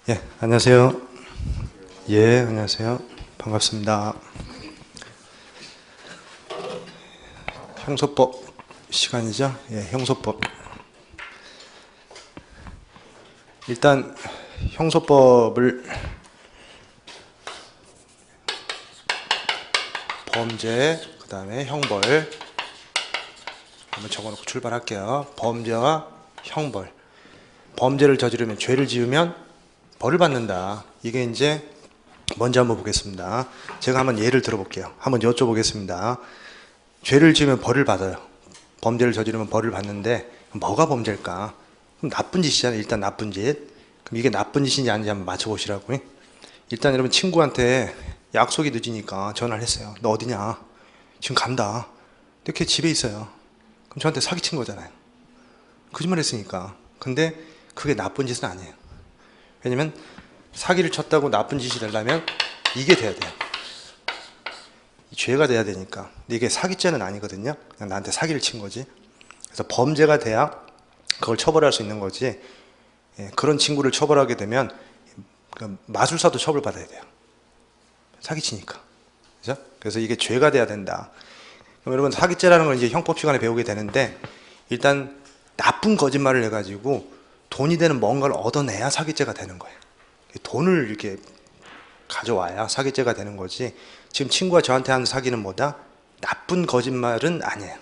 예, 안녕하세요. 예, 안녕하세요. 반갑습니다. 형소법 시간이죠? 예, 형소법. 일단 형소법을 범죄, 그 다음에 형벌 한번 적어놓고 출발할게요. 범죄와 형벌. 범죄를 저지르면, 죄를 지으면 벌을 받는다. 이게 이제 먼저 한번 보겠습니다. 제가 한번 예를 들어볼게요. 한번 여쭤보겠습니다. 죄를 지으면 벌을 받아요. 범죄를 저지르면 벌을 받는데 뭐가 범죄일까? 그럼 나쁜 짓이잖아요. 일단 나쁜 짓. 그럼 이게 나쁜 짓인지 아닌지 한번 맞춰보시라고요. 일단 여러분, 친구한테 약속이 늦으니까 전화를 했어요. 너 어디냐? 지금 간다. 이렇게 집에 있어요. 그럼 저한테 사기친 거잖아요. 거짓말 했으니까. 근데 그게 나쁜 짓은 아니에요. 왜냐면 사기를 쳤다고 나쁜 짓이 되려면 이게 돼야 돼요. 죄가 돼야 되니까. 근데 이게 사기죄는 아니거든요. 그냥 나한테 사기를 친 거지. 그래서 범죄가 돼야 그걸 처벌할 수 있는 거지. 예, 그런 친구를 처벌하게 되면 마술사도 처벌받아야 돼요. 사기치니까. 그죠? 그래서 이게 죄가 돼야 된다. 그럼 여러분, 사기죄라는 걸 이제 형법 시간에 배우게 되는데, 일단 나쁜 거짓말을 해가지고 돈이 되는 뭔가를 얻어내야 사기죄가 되는 거예요. 돈을 이렇게 가져와야 사기죄가 되는 거지. 지금 친구가 저한테 하는 사기는 뭐다? 나쁜 거짓말은 아니에요.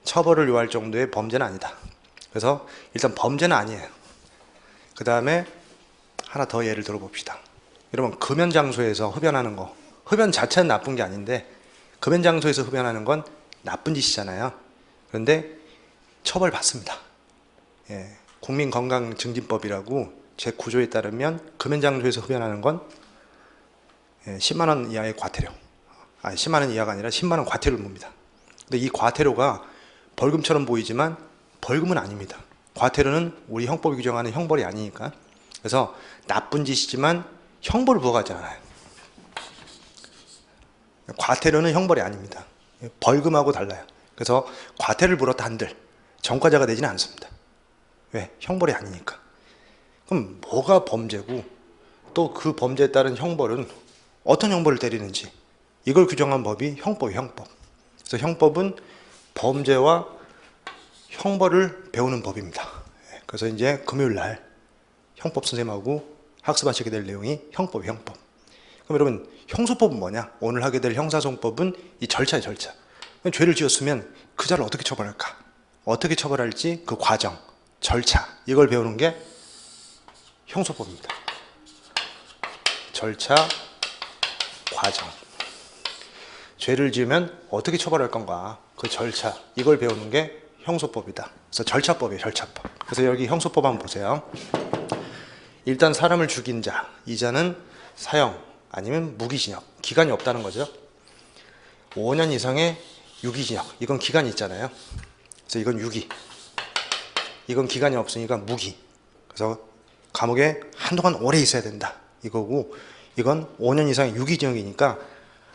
처벌을 요할 정도의 범죄는 아니다. 그래서 일단 범죄는 아니에요. 그 다음에 하나 더 예를 들어봅시다. 여러분, 금연 장소에서 흡연하는 거, 흡연 자체는 나쁜 게 아닌데 금연 장소에서 흡연하는 건 나쁜 짓이잖아요. 그런데 처벌받습니다. 예, 국민건강증진법이라고 제 9조에 따르면 금연 장소에서 흡연하는 건 10만 원 이하의 과태료, 10만 원 이하가 아니라 10만 원 과태료를 묻니다. 근데 이 과태료가 벌금처럼 보이지만 벌금은 아닙니다. 과태료는 우리 형법이 규정하는 형벌이 아니니까. 그래서 나쁜 짓이지만 형벌을 부과하지 않아요. 과태료는 형벌이 아닙니다. 벌금하고 달라요. 그래서 과태료를 물었다 한들 전과자가 되지는 않습니다. 왜? 형벌이 아니니까. 그럼 뭐가 범죄고 또 그 범죄에 따른 형벌은 어떤 형벌을 때리는지, 이걸 규정한 법이 형법이에요. 형법. 그래서 형법은 범죄와 형벌을 배우는 법입니다. 그래서 이제 금요일날 형법 선생님하고 학습하시게 될 내용이 형법이에요. 형법. 그럼 여러분, 형소법은 뭐냐? 오늘 하게 될 형사소송법은 이 절차예요. 절차. 죄를 지었으면 그 자를 어떻게 처벌할까? 어떻게 처벌할지 그 과정, 절차, 이걸 배우는 게 형소법입니다. 절차, 과정. 죄를 지으면 어떻게 처벌할 건가? 그 절차, 이걸 배우는 게 형소법이다. 그래서 절차법이에요. 절차법. 그래서 여기 형소법 한번 보세요. 일단 사람을 죽인 자, 이 자는 사형 아니면 무기징역, 기간이 없다는 거죠. 5년 이상의 유기징역, 이건 기간이 있잖아요. 그래서 이건 유기, 이건 기간이 없으니까 무기. 그래서 감옥에 한동안 오래 있어야 된다, 이거고, 이건 5년 이상의 유기징역이니까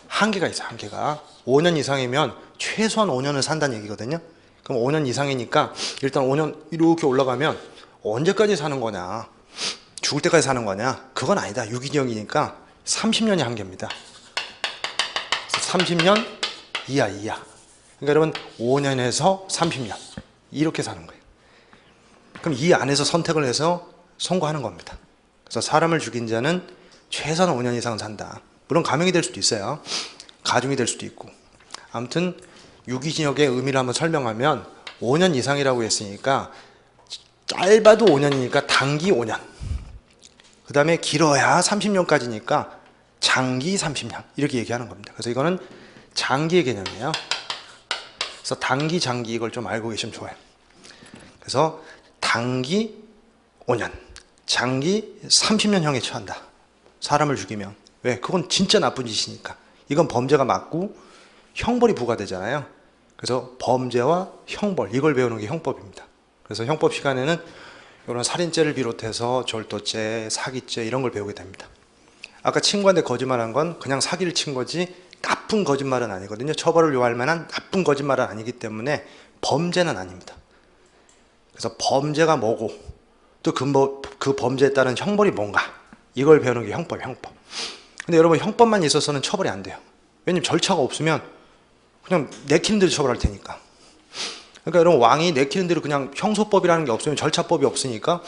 한계가 있어요. 한계가 5년 이상이면 최소한 5년은 산다는 얘기거든요. 그럼 5년 이상이니까 일단 5년 이렇게 올라가면 언제까지 사는 거냐, 죽을 때까지 사는 거냐, 그건 아니다. 유기징역이니까 30년이 한계입니다. 30년 이하. 그러니까 여러분, 5년에서 30년 이렇게 사는 거예요. 그럼 이 안에서 선택을 해서 선고하는 겁니다. 그래서 사람을 죽인 자는 최소한 5년 이상은 산다. 물론 감형이 될 수도 있어요. 가중이 될 수도 있고. 아무튼 유기징역의 의미를 한번 설명하면, 5년 이상이라고 했으니까 짧아도 5년이니까 단기 5년, 그 다음에 길어야 30년까지니까 장기 30년, 이렇게 얘기하는 겁니다. 그래서 이거는 장기의 개념이에요. 그래서 단기, 장기, 이걸 좀 알고 계시면 좋아요. 그래서 단기 5년, 장기 30년형에 처한다. 사람을 죽이면. 왜? 그건 진짜 나쁜 짓이니까. 이건 범죄가 맞고 형벌이 부과되잖아요. 그래서 범죄와 형벌, 이걸 배우는 게 형법입니다. 그래서 형법 시간에는 이런 살인죄를 비롯해서 절도죄, 사기죄, 이런 걸 배우게 됩니다. 아까 친구한테 거짓말한 건 그냥 사기를 친 거지 나쁜 거짓말은 아니거든요. 처벌을 요할 만한 나쁜 거짓말은 아니기 때문에 범죄는 아닙니다. 그래서 범죄가 뭐고 또 그 범죄에 따른 형벌이 뭔가, 이걸 배우는 게 형법, 형법. 근데 여러분 형법만 있어서는 처벌이 안 돼요. 왜냐면 절차가 없으면 그냥 내키는 대로 처벌할 테니까. 그러니까 여러분 왕이 내키는 대로 그냥 형소법이라는 게 없으면 절차법이 없으니까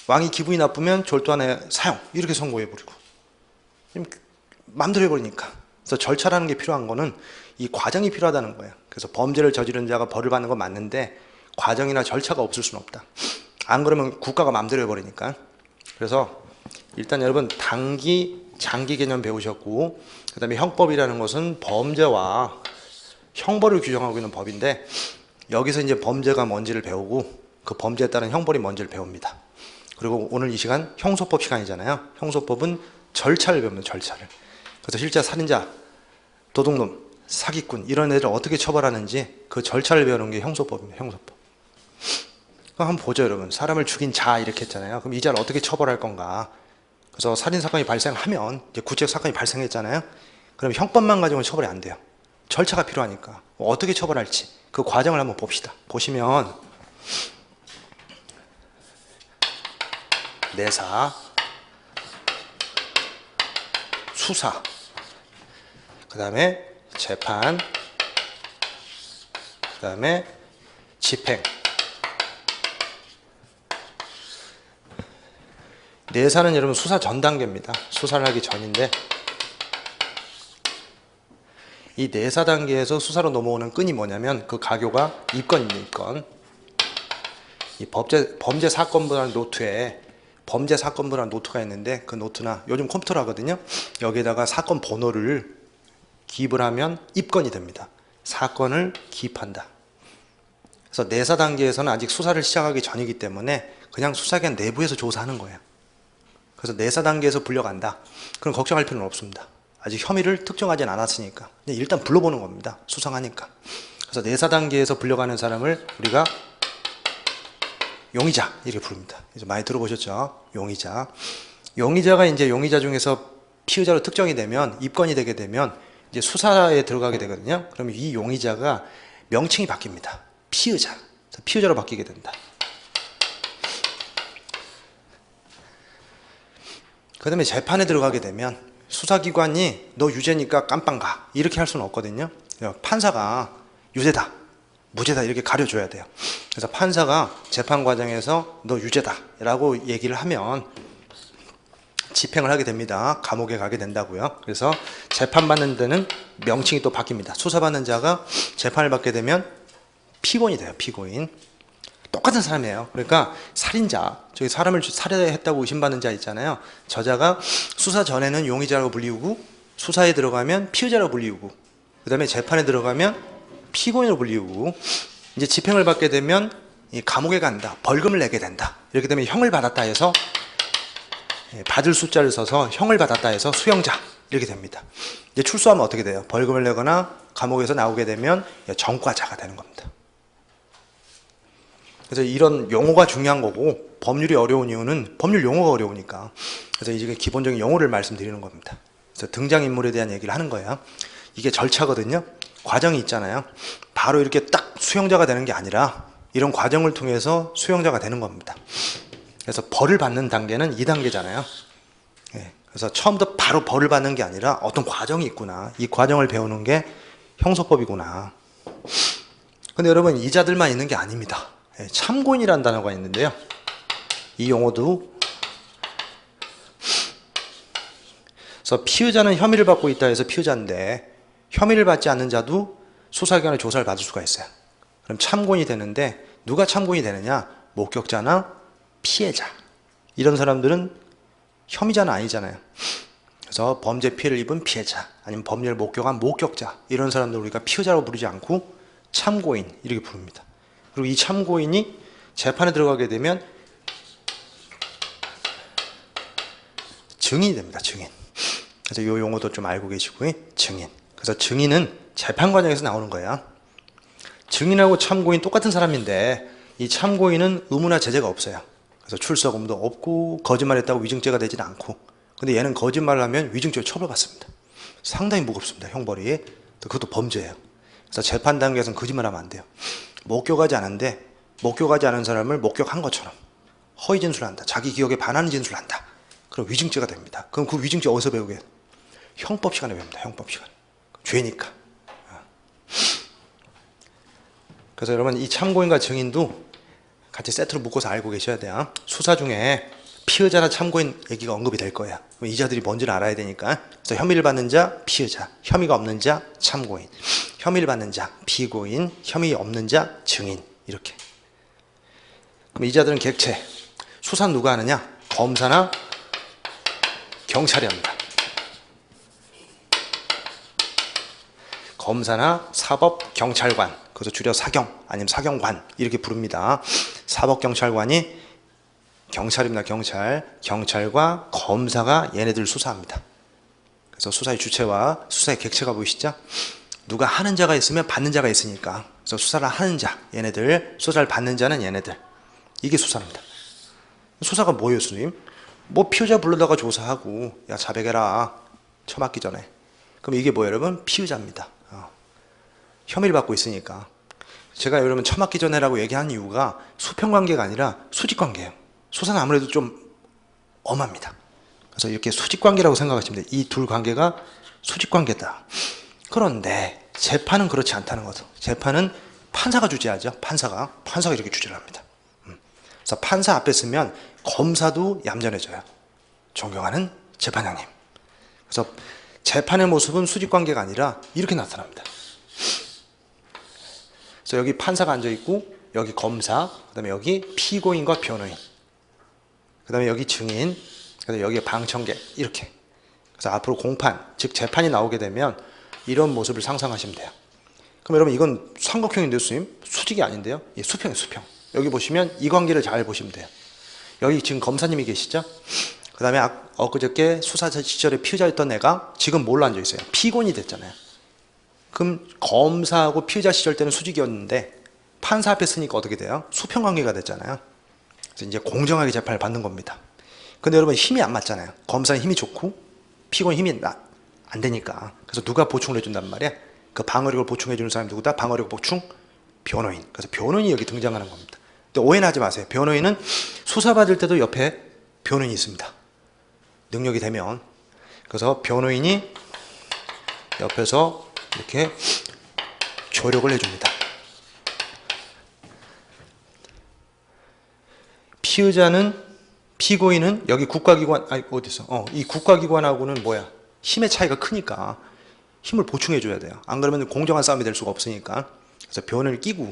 왕이 기분이 나쁘면 졸도안에 사형 이렇게 선고해버리고 마음대로 해버리니까. 그래서 절차라는 게 필요한 거는 이 과정이 필요하다는 거예요. 그래서 범죄를 저지른 자가 벌을 받는 건 맞는데 과정이나 절차가 없을 수는 없다. 안 그러면 국가가 마음대로 해버리니까. 그래서 일단 여러분 단기, 장기 개념 배우셨고 그 다음에 형법이라는 것은 범죄와 형벌을 규정하고 있는 법인데 여기서 이제 범죄가 뭔지를 배우고 그 범죄에 따른 형벌이 뭔지를 배웁니다. 그리고 오늘 이 시간 형소법 시간이잖아요. 형소법은 절차를 배웁니다. 절차를. 그래서 실제 살인자, 도둑놈, 사기꾼 이런 애들 어떻게 처벌하는지 그 절차를 배우는 게 형소법입니다. 형소법. 그럼 한번 보죠 여러분. 사람을 죽인 자 이렇게 했잖아요. 그럼 이 자를 어떻게 처벌할 건가. 그래서 살인사건이 발생하면 이제 구체적 사건이 발생했잖아요. 그럼 형법만 가지고는 처벌이 안 돼요. 절차가 필요하니까 어떻게 처벌할지 그 과정을 한번 봅시다. 보시면 내사, 수사, 그 다음에 재판, 그 다음에 집행. 내사는 여러분 수사 전 단계입니다. 수사를 하기 전인데 이 내사 단계에서 수사로 넘어오는 끈이 뭐냐면 그 가교가 입건입니다. 입건. 이 범죄 사건부라는 노트에 범죄 사건부라는 노트가 있는데 그 노트나 요즘 컴퓨터로 하거든요. 여기에다가 사건 번호를 기입을 하면 입건이 됩니다. 사건을 기입한다. 그래서 내사 단계에서는 아직 수사를 시작하기 전이기 때문에 그냥 수사기관 내부에서 조사하는 거예요. 그래서 내사 단계에서 불려간다. 그럼 걱정할 필요는 없습니다. 아직 혐의를 특정하진 않았으니까 일단 불러보는 겁니다. 수상하니까. 그래서 내사 단계에서 불려가는 사람을 우리가 용의자 이렇게 부릅니다. 이제 많이 들어보셨죠? 용의자. 용의자가 이제 용의자 중에서 피의자로 특정이 되면 입건이 되게 되면 이제 수사에 들어가게 되거든요. 그러면 이 용의자가 명칭이 바뀝니다. 피의자. 피의자로 바뀌게 된다. 그 다음에 재판에 들어가게 되면 수사기관이 너 유죄니까 깜빵 가 이렇게 할 수는 없거든요. 판사가 유죄다, 무죄다 이렇게 가려줘야 돼요. 그래서 판사가 재판 과정에서 너 유죄다 라고 얘기를 하면 집행을 하게 됩니다. 감옥에 가게 된다고요. 그래서 재판받는 데는 명칭이 또 바뀝니다. 수사받는 자가 재판을 받게 되면 피고인이 돼요. 피고인. 똑같은 사람이에요. 그러니까 살인자, 저기 사람을 살해했다고 의심받는 자 있잖아요. 저자가 수사 전에는 용의자라고 불리우고 수사에 들어가면 피의자라고 불리우고 그 다음에 재판에 들어가면 피고인으로 불리우고 이제 집행을 받게 되면 이 감옥에 간다. 벌금을 내게 된다. 이렇게 되면 형을 받았다 해서 받을 숫자를 써서 형을 받았다 해서 수형자 이렇게 됩니다. 이제 출소하면 어떻게 돼요? 벌금을 내거나 감옥에서 나오게 되면 전과자가 되는 겁니다. 그래서 이런 용어가 중요한 거고 법률이 어려운 이유는 법률 용어가 어려우니까. 그래서 이게 기본적인 용어를 말씀드리는 겁니다. 그래서 등장인물에 대한 얘기를 하는 거예요. 이게 절차거든요. 과정이 있잖아요. 바로 이렇게 딱 수형자가 되는 게 아니라 이런 과정을 통해서 수형자가 되는 겁니다. 그래서 벌을 받는 단계는 2단계잖아요. 그래서 처음부터 바로 벌을 받는 게 아니라 어떤 과정이 있구나. 이 과정을 배우는 게 형소법이구나. 근데 여러분 이자들만 있는 게 아닙니다. 참고인이라는 단어가 있는데요. 이 용어도 그래서 피의자는 혐의를 받고 있다 해서 피의자인데 혐의를 받지 않는 자도 수사기관의 조사를 받을 수가 있어요. 그럼 참고인이 되는데 누가 참고인이 되느냐? 목격자나 피해자. 이런 사람들은 혐의자는 아니잖아요. 그래서 범죄 피해를 입은 피해자 아니면 법률을 목격한 목격자 이런 사람들 우리가 피의자라고 부르지 않고 참고인 이렇게 부릅니다. 그리고 이 참고인이 재판에 들어가게 되면 증인이 됩니다. 증인. 그래서 이 용어도 좀 알고 계시고요. 증인. 그래서 증인은 재판 과정에서 나오는 거예요. 증인하고 참고인 똑같은 사람인데 이 참고인은 의무나 제재가 없어요. 그래서 출석음도 없고 거짓말했다고 위증죄가 되진 않고 근데 얘는 거짓말을 하면 위증죄로 처벌받습니다. 상당히 무겁습니다. 형벌이. 그것도 범죄예요. 그래서 재판 단계에서는 거짓말하면 안 돼요. 목격하지 않은데 목격하지 않은 사람을 목격한 것처럼 허위 진술한다. 자기 기억에 반하는 진술한다. 그럼 위증죄가 됩니다. 그럼 그 위증죄 어디서 배우게? 형법 시간에 배웁니다. 형법 시간. 죄니까. 그래서 여러분 이 참고인과 증인도 같이 세트로 묶어서 알고 계셔야 돼요. 수사 중에 피의자나 참고인 얘기가 언급이 될 거야. 이 자들이 뭔지를 알아야 되니까. 그래서 혐의를 받는 자 피의자, 혐의가 없는 자 참고인, 혐의를 받는 자 피고인, 혐의 없는 자 증인, 이렇게. 그럼 이 자들은 객체. 수사는 누가 하느냐? 검사나 경찰이 합니다. 검사나 사법경찰관, 그래서 줄여 사경 아니면 사경관 이렇게 부릅니다. 사법경찰관이 경찰입니다. 경찰과 검사가 얘네들 수사합니다. 그래서 수사의 주체와 수사의 객체가 보이시죠? 누가 하는 자가 있으면 받는 자가 있으니까. 그래서 수사를 하는 자 얘네들, 수사를 받는 자는 얘네들. 이게 수사입니다. 수사가 뭐예요, 스님? 뭐 피의자 불러다가 조사하고 야 자백해라 처맞기 전에. 그럼 이게 뭐예요, 여러분? 피의자입니다. 혐의를 받고 있으니까. 제가 여러분 처맞기 전에라고 얘기한 이유가 수평관계가 아니라 수직관계예요. 수사는 아무래도 좀 엄합니다. 그래서 이렇게 수직관계라고 생각하시면 돼요. 이 둘 관계가 수직관계다. 그런데 재판은 그렇지 않다는 거죠. 재판은 판사가 주재하죠. 판사가 이렇게 주재를 합니다. 그래서 판사 앞에 서면 검사도 얌전해져요. 존경하는 재판장님. 그래서 재판의 모습은 수직관계가 아니라 이렇게 나타납니다. 그래서 여기 판사가 앉아있고 여기 검사, 그 다음에 여기 피고인과 변호인, 그 다음에 여기 증인, 그 다음에 여기 방청객, 이렇게. 그래서 앞으로 공판, 즉 재판이 나오게 되면 이런 모습을 상상하시면 돼요. 그럼 여러분 이건 삼각형인데요, 스님? 수직이 아닌데요? 예, 수평이에요, 수평. 여기 보시면 이 관계를 잘 보시면 돼요. 여기 지금 검사님이 계시죠? 그 다음에 엊그저께 수사 시절에 피의자였던 애가 지금 뭘로 앉아있어요? 피고인이 됐잖아요. 그럼 검사하고 피의자 시절 때는 수직이었는데 판사 앞에 쓰니까 어떻게 돼요? 수평관계가 됐잖아요. 그래서 이제 공정하게 재판을 받는 겁니다. 근데 여러분 힘이 안 맞잖아요. 검사는 힘이 좋고 피고인 힘이 안 되니까. 그래서 누가 보충을 해준단 말이야? 그 방어력을 보충해주는 사람이 누구다? 방어력 보충? 변호인. 그래서 변호인이 여기 등장하는 겁니다. 근데 오해는 하지 마세요. 변호인은 수사받을 때도 옆에 변호인이 있습니다. 능력이 되면. 그래서 변호인이 옆에서 이렇게 조력을 해줍니다. 피고인은 여기 국가기관, 어디서? 이 국가기관하고는 뭐야? 힘의 차이가 크니까 힘을 보충해줘야 돼요. 안 그러면 공정한 싸움이 될 수가 없으니까. 그래서 변을 끼고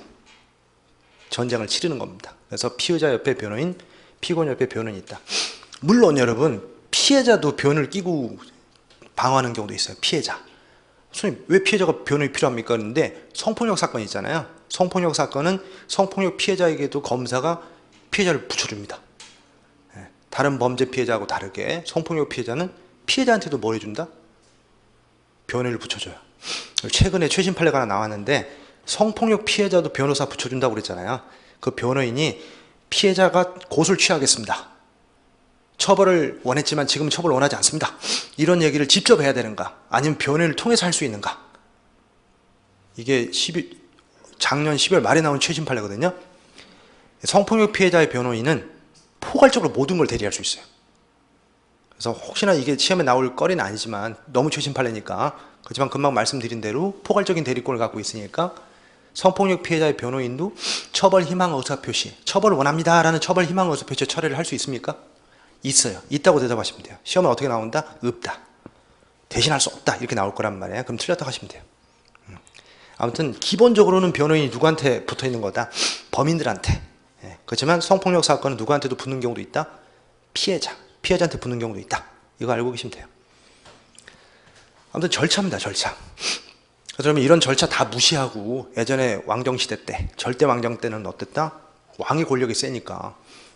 전쟁을 치르는 겁니다. 그래서 피의자 옆에 변호인, 피고인 옆에 변호인이 있다. 물론 여러분, 피해자도 변을 끼고 방어하는 경우도 있어요. 피해자. 선생님, 왜 피해자가 변호인이 필요합니까? 그런데 성폭력 사건이 있잖아요. 성폭력 사건은 성폭력 피해자에게도 검사가 피해자를 붙여줍니다. 다른 범죄 피해자하고 다르게 성폭력 피해자는 피해자한테도 뭘 해준다? 변호인을 붙여줘요. 최근에 최신 판례가 하나 나왔는데 성폭력 피해자도 변호사 붙여준다고 그랬잖아요. 그 변호인이 피해자가 고소를 취하겠습니다. 처벌을 원했지만 지금 처벌을 원하지 않습니다. 이런 얘기를 직접 해야 되는가? 아니면 변호인을 통해서 할 수 있는가? 이게 작년 12월 말에 나온 최신 판례거든요. 성폭력 피해자의 변호인은 포괄적으로 모든 걸 대리할 수 있어요. 그래서 혹시나 이게 시험에 나올 거리는 아니지만 너무 최신 판례니까, 그렇지만 금방 말씀드린 대로 포괄적인 대리권을 갖고 있으니까 성폭력 피해자의 변호인도 처벌 희망 의사표시, 처벌을 원합니다 라는 처벌 희망 의사표시 처리를 할 수 있습니까? 있어요. 있다고 대답하시면 돼요. 시험은 어떻게 나온다? 없다. 대신할 수 없다. 이렇게 나올 거란 말이에요. 그럼 틀렸다고 하시면 돼요. 아무튼 기본적으로는 변호인이 누구한테 붙어 있는 거다? 범인들한테. 그렇지만 성폭력 사건은 누구한테도 붙는 경우도 있다? 피해자한테 붙는 경우도 있다. 이거 알고 계시면 돼요. 아무튼 절차입니다. 절차. 그러면 이런 절차 다 무시하고 예전에 왕정시대 때, 절대 왕정 때는 어땠다? 왕의 권력이 세니까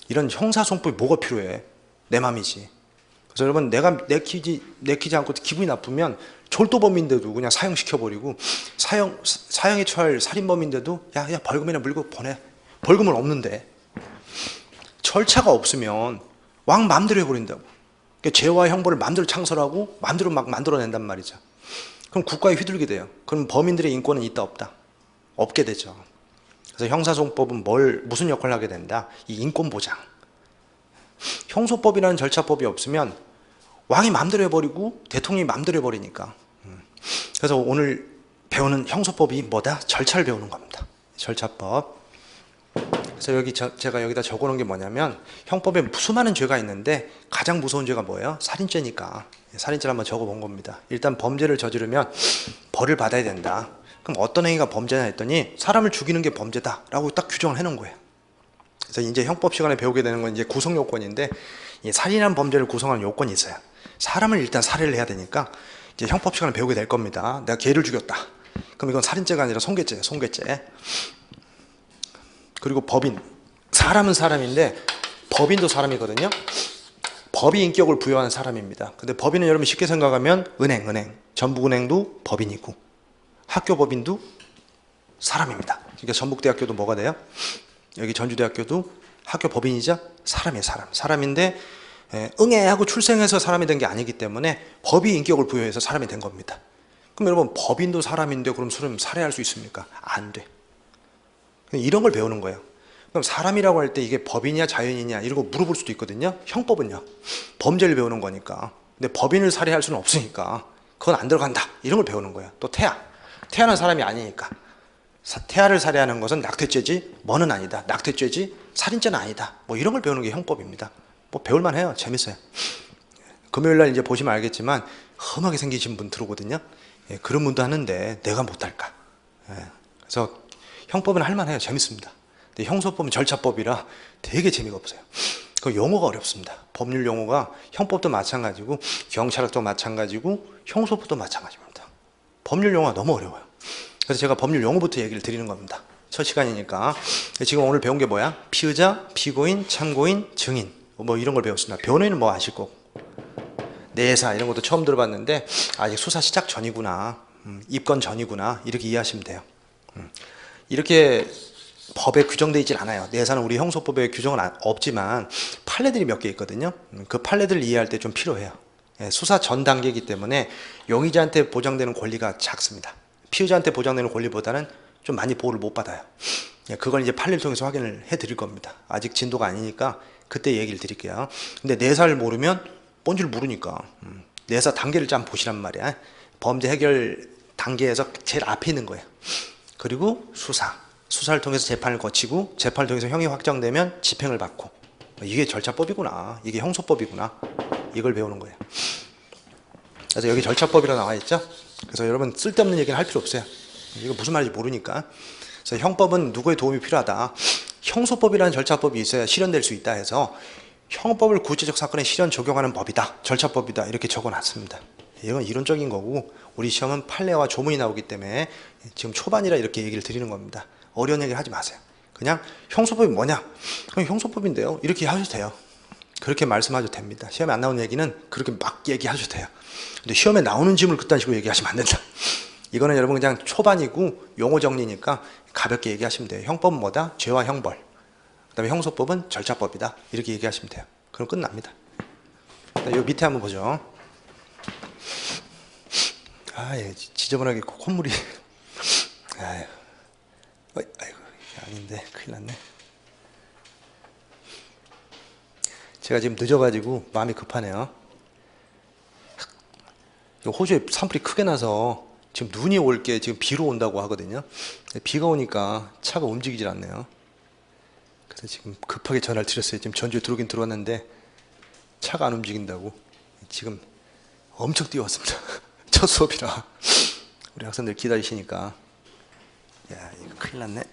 이런 형사소송법이 뭐가 필요해? 내 맘이지. 그래서 여러분, 내가 내키지 않고 기분이 나쁘면 졸도범인데도 그냥 사형시켜버리고, 사형에 처할 살인범인데도 야 벌금이나 물고 보내. 벌금은 없는데. 절차가 없으면 왕 마음대로 해버린다고. 그러니까 죄와 형벌을 마음대로 창설하고 마음대로 막 만들어낸단 말이죠. 그럼 국가에 휘둘리게 돼요. 그럼 범인들의 인권은 있다 없다? 없게 되죠. 그래서 형사소송법은 무슨 역할을 하게 된다? 이 인권 보장. 형소법이라는 절차법이 없으면 왕이 마음대로 해버리고 대통령이 마음대로 해버리니까. 그래서 오늘 배우는 형소법이 뭐다? 절차를 배우는 겁니다. 절차법. 그래서 여기 제가 여기다 적어놓은 게 뭐냐면, 형법에 수많은 죄가 있는데 가장 무서운 죄가 뭐예요? 살인죄니까. 살인죄를 한번 적어본 겁니다. 일단 범죄를 저지르면 벌을 받아야 된다. 그럼 어떤 행위가 범죄냐 했더니 사람을 죽이는 게 범죄다라고 딱 규정을 해놓은 거예요. 그래서 이제 형법 시간에 배우게 되는 건 이제 구성 요건인데, 이 살인한 범죄를 구성하는 요건이 있어요. 사람을 일단 살해를 해야 되니까 이제 형법 시간에 배우게 될 겁니다. 내가 개를 죽였다. 그럼 이건 살인죄가 아니라 손괴죄예요. 손괴죄. 그리고 법인. 사람은 사람인데 법인도 사람이거든요. 법이 인격을 부여한 사람입니다. 근데 법인은 여러분 쉽게 생각하면 은행. 전북은행도 법인이고 학교법인도 사람입니다. 그러니까 전북대학교도 뭐가 돼요? 여기 전주대학교도 학교법인이자 사람이에요. 사람인데 응애하고 출생해서 사람이 된 게 아니기 때문에 법이 인격을 부여해서 사람이 된 겁니다. 그럼 여러분 법인도 사람인데 그럼 사람 살해할 수 있습니까? 안 돼. 이런 걸 배우는 거예요. 그럼 사람이라고 할 때 이게 법인이냐 자연이냐 이런 거 물어볼 수도 있거든요. 형법은요, 범죄를 배우는 거니까. 근데 법인을 살해할 수는 없으니까 그건 안 들어간다, 이런 걸 배우는 거예요. 또 태아는 사람이 아니니까 태아를 살해하는 것은 낙태죄지 뭐는 아니다, 낙태죄지 살인죄는 아니다, 뭐 이런 걸 배우는 게 형법입니다. 뭐 배울만 해요. 재밌어요. 금요일날 이제 보시면 알겠지만 험하게 생기신 분 들어오거든요. 그런 분도 하는데 내가 못할까. 그래서 형법은 할만해요. 재밌습니다. 근데 형소법은 절차법이라 되게 재미가 없어요. 그 용어가 어렵습니다. 법률 용어가 형법도 마찬가지고 경찰학도 마찬가지고 형소법도 마찬가지입니다. 법률 용어가 너무 어려워요. 그래서 제가 법률 용어부터 얘기를 드리는 겁니다. 첫 시간이니까. 지금 오늘 배운 게 뭐야? 피의자, 피고인, 참고인, 증인 뭐 이런 걸 배웠습니다. 변호인은 뭐 아실 거고, 내사 이런 것도 처음 들어봤는데 아직 수사 시작 전이구나, 입건 전이구나, 이렇게 이해하시면 돼요. 이렇게 법에 규정되어 있질 않아요. 내사는 우리 형소법에 규정은 없지만 판례들이 몇 개 있거든요. 그 판례들을 이해할 때 좀 필요해요. 수사 전 단계이기 때문에 용의자한테 보장되는 권리가 작습니다. 피의자한테 보장되는 권리보다는 좀 많이 보호를 못 받아요. 그걸 이제 판례를 통해서 확인을 해 드릴 겁니다. 아직 진도가 아니니까 그때 얘기를 드릴게요. 근데 내사를 모르면 뭔지를 모르니까 내사 단계를 좀 보시란 말이야. 범죄 해결 단계에서 제일 앞에 있는 거예요. 그리고 수사를 통해서 재판을 거치고 재판을 통해서 형이 확정되면 집행을 받고, 이게 절차법이구나, 이게 형소법이구나, 이걸 배우는 거예요. 그래서 여기 절차법이라고 나와 있죠. 그래서 여러분 쓸데없는 얘기는 할 필요 없어요. 이거 무슨 말인지 모르니까. 그래서 형법은 누구의 도움이 필요하다. 형소법이라는 절차법이 있어야 실현될 수 있다 해서 형법을 구체적 사건에 실현 적용하는 법이다, 절차법이다, 이렇게 적어놨습니다. 이건 이론적인 거고 우리 시험은 판례와 조문이 나오기 때문에 지금 초반이라 이렇게 얘기를 드리는 겁니다. 어려운 얘기를 하지 마세요. 그냥 형소법이 뭐냐? 그냥 형소법인데요, 이렇게 하셔도 돼요. 그렇게 말씀하셔도 됩니다. 시험에 안 나오는 얘기는 그렇게 막 얘기하셔도 돼요. 근데 시험에 나오는 질문을 그딴 식으로 얘기하시면 안 된다. 이거는 여러분 그냥 초반이고 용어 정리니까 가볍게 얘기하시면 돼요. 형법은 뭐다? 죄와 형벌. 그 다음에 형소법은 절차법이다, 이렇게 얘기하시면 돼요. 그럼 끝납니다. 이 밑에 한번 보죠. 지저분하게 콧물이. 아이고, 이게 아닌데 큰일 났네. 제가 지금 늦어가지고 마음이 급하네요. 호주에 산불이 크게 나서 지금 눈이 올 게 지금 비로 온다고 하거든요. 비가 오니까 차가 움직이질 않네요. 그래서 지금 급하게 전화를 드렸어요. 지금 전주에 들어오긴 들어왔는데 차가 안 움직인다고. 지금 엄청 뛰어왔습니다. 첫 수업이라 우리 학생들 기다리시니까. 야, 이거 큰일 났네.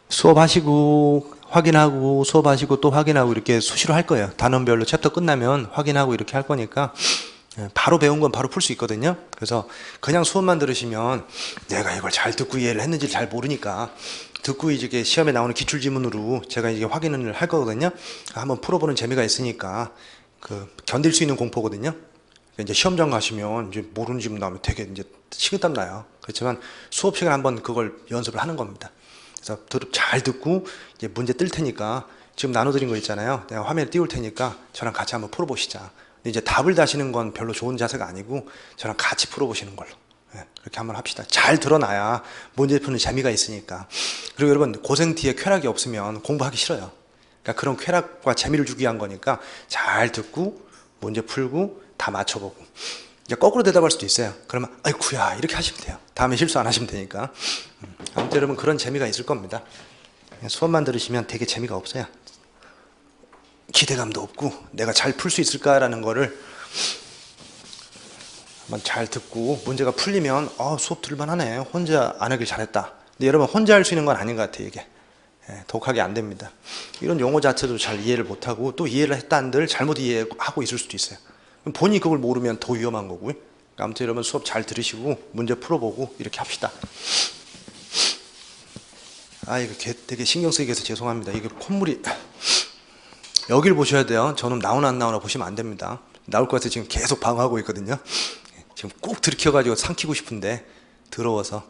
수업하시고 확인하고 수업하시고 또 확인하고 이렇게 수시로 할 거예요. 단원별로 챕터 끝나면 확인하고 이렇게 할 거니까 바로 배운 건 바로 풀 수 있거든요. 그래서 그냥 수업만 들으시면 내가 이걸 잘 듣고 이해를 했는지 잘 모르니까, 듣고 이제 시험에 나오는 기출지문으로 제가 이제 확인을 할 거거든요. 한번 풀어보는 재미가 있으니까 견딜 수 있는 공포거든요. 이제 시험장 가시면 이제 모르는 질문 나오면 되게 이제 식은땀 나요. 그렇지만 수업 시간 한번 그걸 연습을 하는 겁니다. 그래서 잘 듣고 이제 문제 뜰 테니까 지금 나눠드린 거 있잖아요. 내가 화면에 띄울 테니까 저랑 같이 한번 풀어보시자. 이제 답을 다시는 건 별로 좋은 자세가 아니고 저랑 같이 풀어보시는 걸로. 그렇게 한번 합시다. 잘 드러나야 문제 푸는 재미가 있으니까. 그리고 여러분, 고생 뒤에 쾌락이 없으면 공부하기 싫어요. 그러니까 그런 쾌락과 재미를 주기 위한 거니까 잘 듣고 문제 풀고 다 맞춰보고. 이제 거꾸로 대답할 수도 있어요. 그러면 아이쿠야 이렇게 하시면 돼요. 다음에 실수 안 하시면 되니까. 아무튼 여러분, 그런 재미가 있을 겁니다. 수업만 들으시면 되게 재미가 없어요. 기대감도 없고 내가 잘 풀 수 있을까라는 거를 한번 잘 듣고 문제가 풀리면 수업 들을만 하네, 혼자 안 하길 잘했다. 근데 여러분, 혼자 할 수 있는 건 아닌 것 같아요. 이게 독하게 안 됩니다. 이런 용어 자체도 잘 이해를 못하고 또 이해를 했다 한들 잘못 이해하고 있을 수도 있어요. 그럼 본인이 그걸 모르면 더 위험한 거고요. 아무튼 여러분, 수업 잘 들으시고 문제 풀어보고 이렇게 합시다. 이거 되게 신경 쓰이게 해서 죄송합니다. 이게 콧물이 여길 보셔야 돼요. 저놈 나오나 안 나오나 보시면 안 됩니다. 나올 것 같아서 지금 계속 방어하고 있거든요. 지금 꾹 들이켜가지고 삼키고 싶은데 더러워서.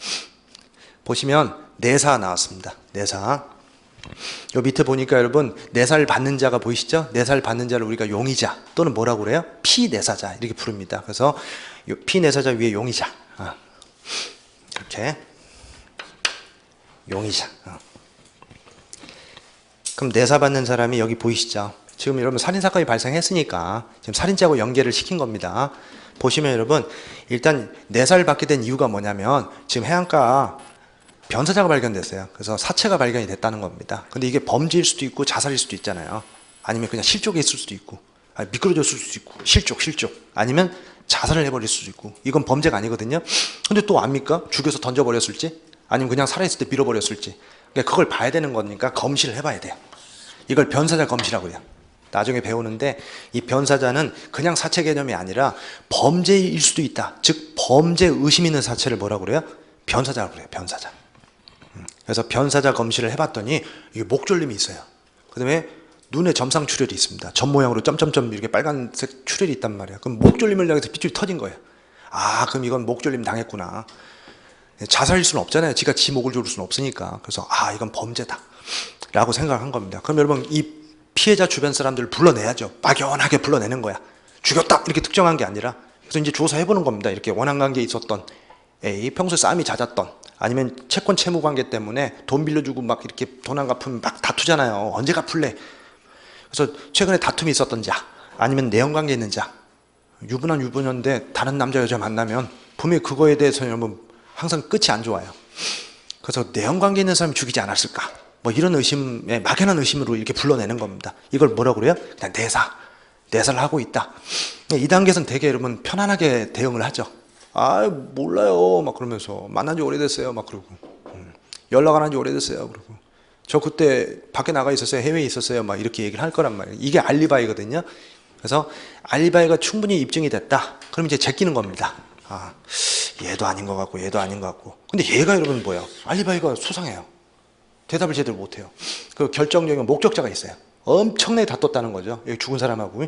보시면 내사 나왔습니다. 내사. 요 밑에 보니까 여러분, 내사를 받는 자가 보이시죠? 내사를 받는 자를 우리가 용의자 또는 뭐라고 그래요? 피내사자 이렇게 부릅니다. 그래서 피내사자 위에 용의자. 이렇게 용의자. 그럼 내사 받는 사람이 여기 보이시죠? 지금 여러분, 살인사건이 발생했으니까 지금 살인죄하고 연계를 시킨 겁니다. 보시면 여러분, 일단 내사를 받게 된 이유가 뭐냐면 지금 해안가 변사자가 발견됐어요. 그래서 사체가 발견이 됐다는 겁니다. 근데 이게 범죄일 수도 있고 자살일 수도 있잖아요. 아니면 그냥 실족에 있을 수도 있고, 미끄러졌을 수도 있고, 실족 아니면 자살을 해버릴 수도 있고. 이건 범죄가 아니거든요. 근데 또 압니까? 죽여서 던져버렸을지 아니면 그냥 살아있을 때 밀어버렸을지. 그러니까 그걸 봐야 되는 거니까 검시를 해봐야 돼요. 이걸 변사자 검시라고 해요. 나중에 배우는데, 이 변사자는 그냥 사체 개념이 아니라 범죄일 수도 있다. 즉 범죄 의심 있는 사체를 뭐라고 그래요? 변사자라고 그래요. 변사자. 그래서 변사자 검시를 해봤더니 이게 목졸림이 있어요. 그 다음에 눈에 점상 출혈이 있습니다. 점 모양으로 점점점 이렇게 빨간색 출혈이 있단 말이야. 그럼 목졸림을 당해서 핏줄이 터진 거예요. 그럼 이건 목졸림 당했구나. 자살일 수는 없잖아요. 지가 지 목을 조를 수는 없으니까. 그래서 이건 범죄다 라고 생각한 겁니다. 그럼 여러분, 이 피해자 주변 사람들을 불러내야죠. 막연하게 불러내는 거야. 죽였다 이렇게 특정한 게 아니라. 그래서 이제 조사해보는 겁니다. 이렇게 원한관계에 있었던 A, 평소에 싸움이 잦았던, 아니면 채권 채무 관계 때문에 돈 빌려주고 막 이렇게 돈 안 갚으면 막 다투잖아요. 언제 갚을래? 그래서 최근에 다툼이 있었던 자, 아니면 내연관계 있는 자, 유부남 유부녀인데 다른 남자 여자 만나면 분명히 그거에 대해서 여러분 항상 끝이 안 좋아요. 그래서 내연관계 있는 사람이 죽이지 않았을까? 뭐 이런 의심에, 막연한 의심으로 이렇게 불러내는 겁니다. 이걸 뭐라고 그래요? 그냥 내사를 하고 있다. 이 단계에서는 되게 여러분 편안하게 대응을 하죠. 몰라요 막 그러면서, 만난 지 오래됐어요 막 그러고, 연락 안 한 지 오래됐어요 그러고, 저 그때 밖에 나가 있었어요, 해외에 있었어요 막 이렇게 얘기를 할 거란 말이에요. 이게 알리바이거든요. 그래서 알리바이가 충분히 입증이 됐다. 그럼 이제 제끼는 겁니다. 얘도 아닌 것 같고 얘도 아닌 것 같고. 근데 얘가 여러분 뭐예요? 알리바이가 수상해요. 대답을 제대로 못해요. 그 결정적인 목격자가 있어요. 엄청나게 다퉜다는 거죠. 여기 죽은 사람하고.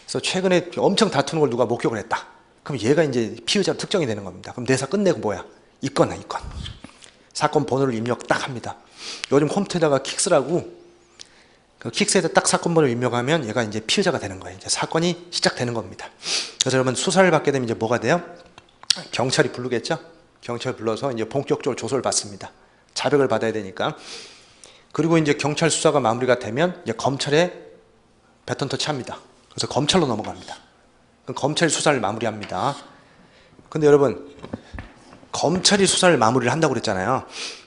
그래서 최근에 엄청 다투는 걸 누가 목격을 했다. 그럼 얘가 이제 피의자로 특정이 되는 겁니다. 그럼 내사 끝내고 뭐야? 이건. 사건 번호를 입력 딱 합니다. 요즘 컴퓨터에다가 킥스라고, 그 킥스에다 딱 사건 번호를 입력하면 얘가 이제 피의자가 되는 거예요. 이제 사건이 시작되는 겁니다. 그래서 여러분, 수사를 받게 되면 이제 뭐가 돼요? 경찰이 부르겠죠? 경찰 불러서 이제 본격적으로 조사를 받습니다. 자백을 받아야 되니까. 그리고 이제 경찰 수사가 마무리가 되면 이제 검찰에 배턴 터치합니다. 그래서 검찰로 넘어갑니다. 그럼 검찰이 수사를 마무리합니다. 근데 여러분, 검찰이 수사를 마무리를 한다고 그랬잖아요.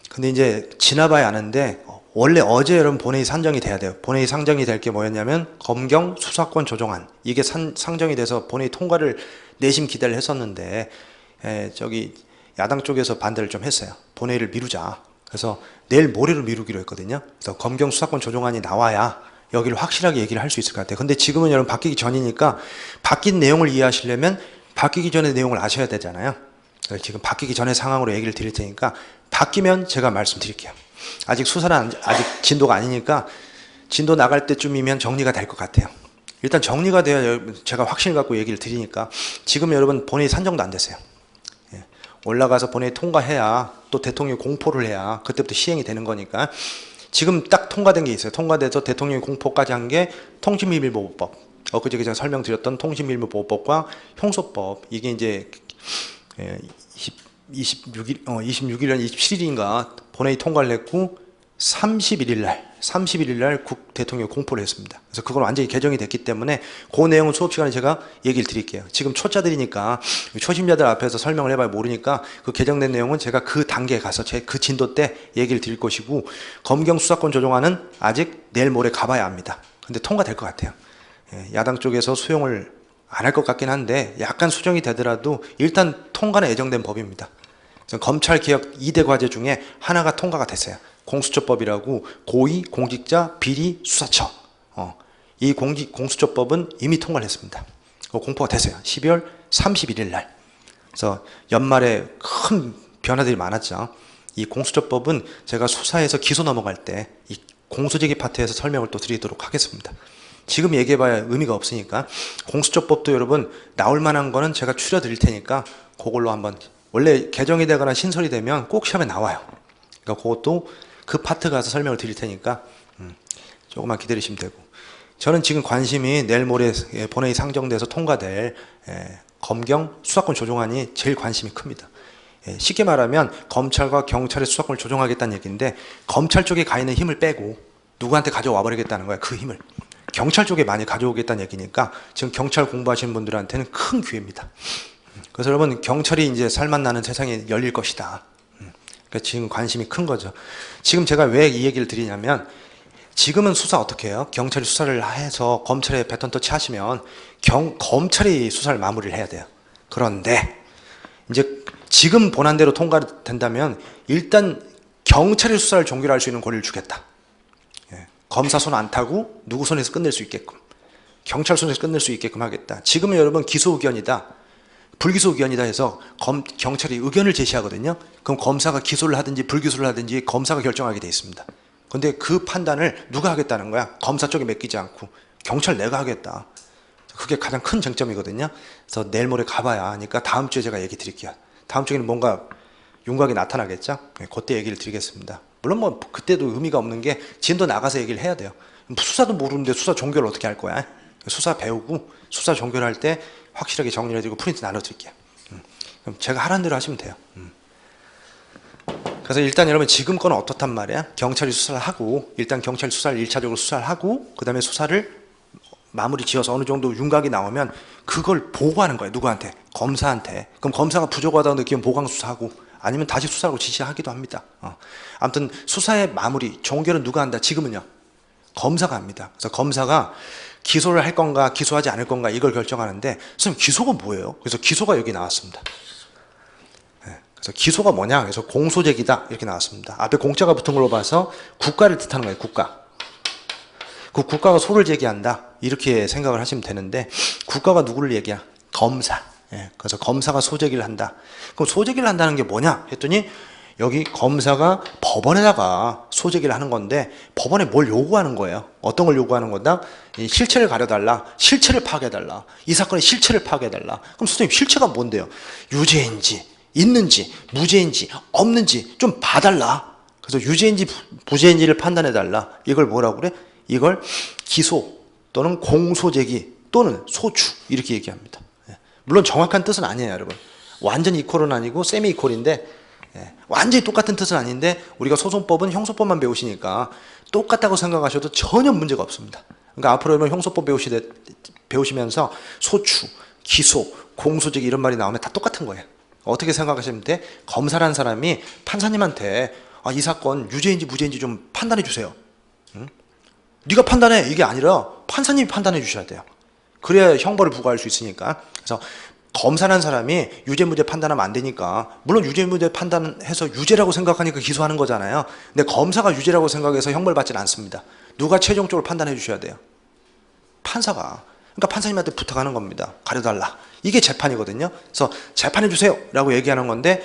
근데 이제 지나봐야 아는데, 원래 어제 여러분 본회의 상정이 돼야 돼요. 본회의 상정이 될 게 뭐였냐면 검경 수사권 조정안, 이게 상정이 돼서 본회의 통과를 내심 기대를 했었는데, 저기 야당 쪽에서 반대를 좀 했어요. 본회의를 미루자. 그래서 내일 모레로 미루기로 했거든요. 그래서 검경 수사권 조정안이 나와야 여기를 확실하게 얘기를 할 수 있을 것 같아요. 근데 지금은 여러분 바뀌기 전이니까, 바뀐 내용을 이해하시려면 바뀌기 전의 내용을 아셔야 되잖아요. 지금 바뀌기 전의 상황으로 얘기를 드릴 테니까 바뀌면 제가 말씀드릴게요. 아직 수사는 아직 진도가 아니니까 진도 나갈 때쯤이면 정리가 될 것 같아요. 일단 정리가 돼야 제가 확신을 갖고 얘기를 드리니까. 지금 여러분 본회의 산정도 안 됐어요. 올라가서 본회의 통과해야, 또 대통령이 공포를 해야 그때부터 시행이 되는 거니까. 지금 딱 통과된 게 있어요. 통과돼서 대통령이 공포까지 한 게 통신비밀보호법. 엊그제 제가 설명드렸던 통신밀무보호법과 형소법, 이게 이제 26일, 26일이나 27일인가 본회의 통과를 했고 31일 날 국 대통령이 공포를 했습니다. 그래서 그건 완전히 개정이 됐기 때문에 그 내용은 수업 시간에 제가 얘기를 드릴게요. 지금 초짜들이니까 초심자들 앞에서 설명을 해봐야 모르니까 그 개정된 내용은 제가 그 단계에 가서 제 그 진도 때 얘기를 드릴 것이고, 검경 수사권 조정안은 아직 내일 모레 가봐야 합니다. 근데 통과될 것 같아요. 야당 쪽에서 수용을 안 할 것 같긴 한데 약간 수정이 되더라도 일단 통과는 예정된 법입니다. 검찰개혁 2대 과제 중에 하나가 통과가 됐어요. 공수처법이라고 고위 공직자 비리 수사처, 이 공수처법은 이미 통과를 했습니다. 공포가 됐어요. 12월 31일 날. 그래서 연말에 큰 변화들이 많았죠. 이 공수처법은 제가 수사에서 기소 넘어갈 때 이 공소제기 파트에서 설명을 또 드리도록 하겠습니다. 지금 얘기해봐야 의미가 없으니까 공수처법도 여러분 나올 만한 거는 제가 추려드릴 테니까 그걸로 한번, 원래 개정이 되거나 신설이 되면 꼭 시험에 나와요. 그러니까 그것도 그 파트 가서 설명을 드릴 테니까 조금만 기다리시면 되고, 저는 지금 관심이 내일 모레 본회의 상정돼서 통과될 검경 수사권 조정안이 제일 관심이 큽니다. 쉽게 말하면 검찰과 경찰의 수사권을 조정하겠다는 얘기인데, 검찰 쪽에 가 있는 힘을 빼고 누구한테 가져와 버리겠다는 거야. 그 힘을 경찰 쪽에 많이 가져오겠다는 얘기니까 지금 경찰 공부하시는 분들한테는 큰 기회입니다. 그래서 여러분, 경찰이 이제 살맛 나는 세상이 열릴 것이다. 그러니까 지금 관심이 큰 거죠. 지금 제가 왜 이 얘기를 드리냐면, 지금은 수사 어떻게 해요? 경찰이 수사를 해서 검찰에 배턴 터치하시면 검찰이 수사를 마무리를 해야 돼요. 그런데 이제 지금 본안대로 통과된다면 일단 경찰이 수사를 종결할 수 있는 권리를 주겠다. 검사 손 안 타고 누구 손에서 끝낼 수 있게끔, 경찰 손에서 끝낼 수 있게끔 하겠다. 지금은 여러분 기소 의견이다, 불기소 의견이다 해서 경찰이 의견을 제시하거든요. 그럼 검사가 기소를 하든지 불기소를 하든지 검사가 결정하게 돼 있습니다. 근데 그 판단을 누가 하겠다는 거야? 검사 쪽에 맡기지 않고 경찰 내가 하겠다. 그게 가장 큰 쟁점이거든요. 그래서 내일 모레 가봐야 하니까 다음 주에 제가 얘기 드릴게요. 다음 주에는 뭔가 윤곽이 나타나겠죠? 그때 얘기를 드리겠습니다. 물론 뭐 그때도 의미가 없는 게 진도 나가서 얘기를 해야 돼요. 수사도 모르는데 수사 종결을 어떻게 할 거야? 수사 배우고 수사 종결할 때 확실하게 정리를 해드리고 프린트 나눠드릴게요. 그럼 제가 하라는 대로 하시면 돼요. 그래서 일단 여러분 지금 건 어떻단 말이야? 경찰이 수사를 하고, 일단 경찰 수사를 1차적으로 수사를 하고 그 다음에 수사를 마무리 지어서 어느 정도 윤곽이 나오면 그걸 보고하는 거예요. 누구한테? 검사한테. 그럼 검사가 부족하다고 느끼면 보강 수사하고, 아니면 다시 수사하고 지시하기도 합니다. 아무튼 수사의 마무리, 종결은 누가 한다? 지금은요, 검사가 합니다. 그래서 검사가 기소를 할 건가 기소하지 않을 건가 이걸 결정하는데, 선생님 기소가 뭐예요? 그래서 기소가 여기 나왔습니다. 그래서 기소가 뭐냐? 그래서 공소제기다 이렇게 나왔습니다. 앞에 공자가 붙은 걸로 봐서 국가를 뜻하는 거예요. 국가. 그 국가가 소를 제기한다 이렇게 생각을 하시면 되는데, 국가가 누구를 얘기야? 검사. 그래서 검사가 소제기를 한다. 그럼 소제기를 한다는 게 뭐냐 했더니, 여기 검사가 법원에다가 소제기를 하는 건데, 법원에 뭘 요구하는 거예요? 어떤 걸 요구하는 거다? 실체를 가려달라, 실체를 파악해달라, 이 사건의 실체를 파악해달라. 그럼 선생님 실체가 뭔데요? 유죄인지 있는지 무죄인지 없는지 좀 봐달라. 그래서 유죄인지 무죄인지를 판단해달라. 이걸 뭐라고 그래? 이걸 기소 또는 공소제기 또는 소추 이렇게 얘기합니다. 물론 정확한 뜻은 아니에요, 여러분. 완전 이퀄은 아니고 세미 이퀄인데, 완전히 똑같은 뜻은 아닌데, 우리가 소송법은 형소법만 배우시니까 똑같다고 생각하셔도 전혀 문제가 없습니다. 그러니까 앞으로 여러분 형소법 배우시면서 소추, 기소, 공소제기 이런 말이 나오면 다 똑같은 거예요. 어떻게 생각하시면 돼? 검사라는 사람이 판사님한테 이 사건 유죄인지 무죄인지 좀 판단해 주세요. 응? 네가 판단해 이게 아니라 판사님이 판단해 주셔야 돼요. 그래야 형벌을 부과할 수 있으니까. 그래서 검사라는 사람이 유죄 무죄 판단하면 안 되니까, 물론 유죄 무죄 판단해서 유죄라고 생각하니까 기소하는 거잖아요. 근데 검사가 유죄라고 생각해서 형벌 받지는 않습니다. 누가 최종적으로 판단해 주셔야 돼요? 판사가. 그러니까 판사님한테 부탁하는 겁니다. 가려달라. 이게 재판이거든요. 그래서 재판해 주세요 라고 얘기하는 건데,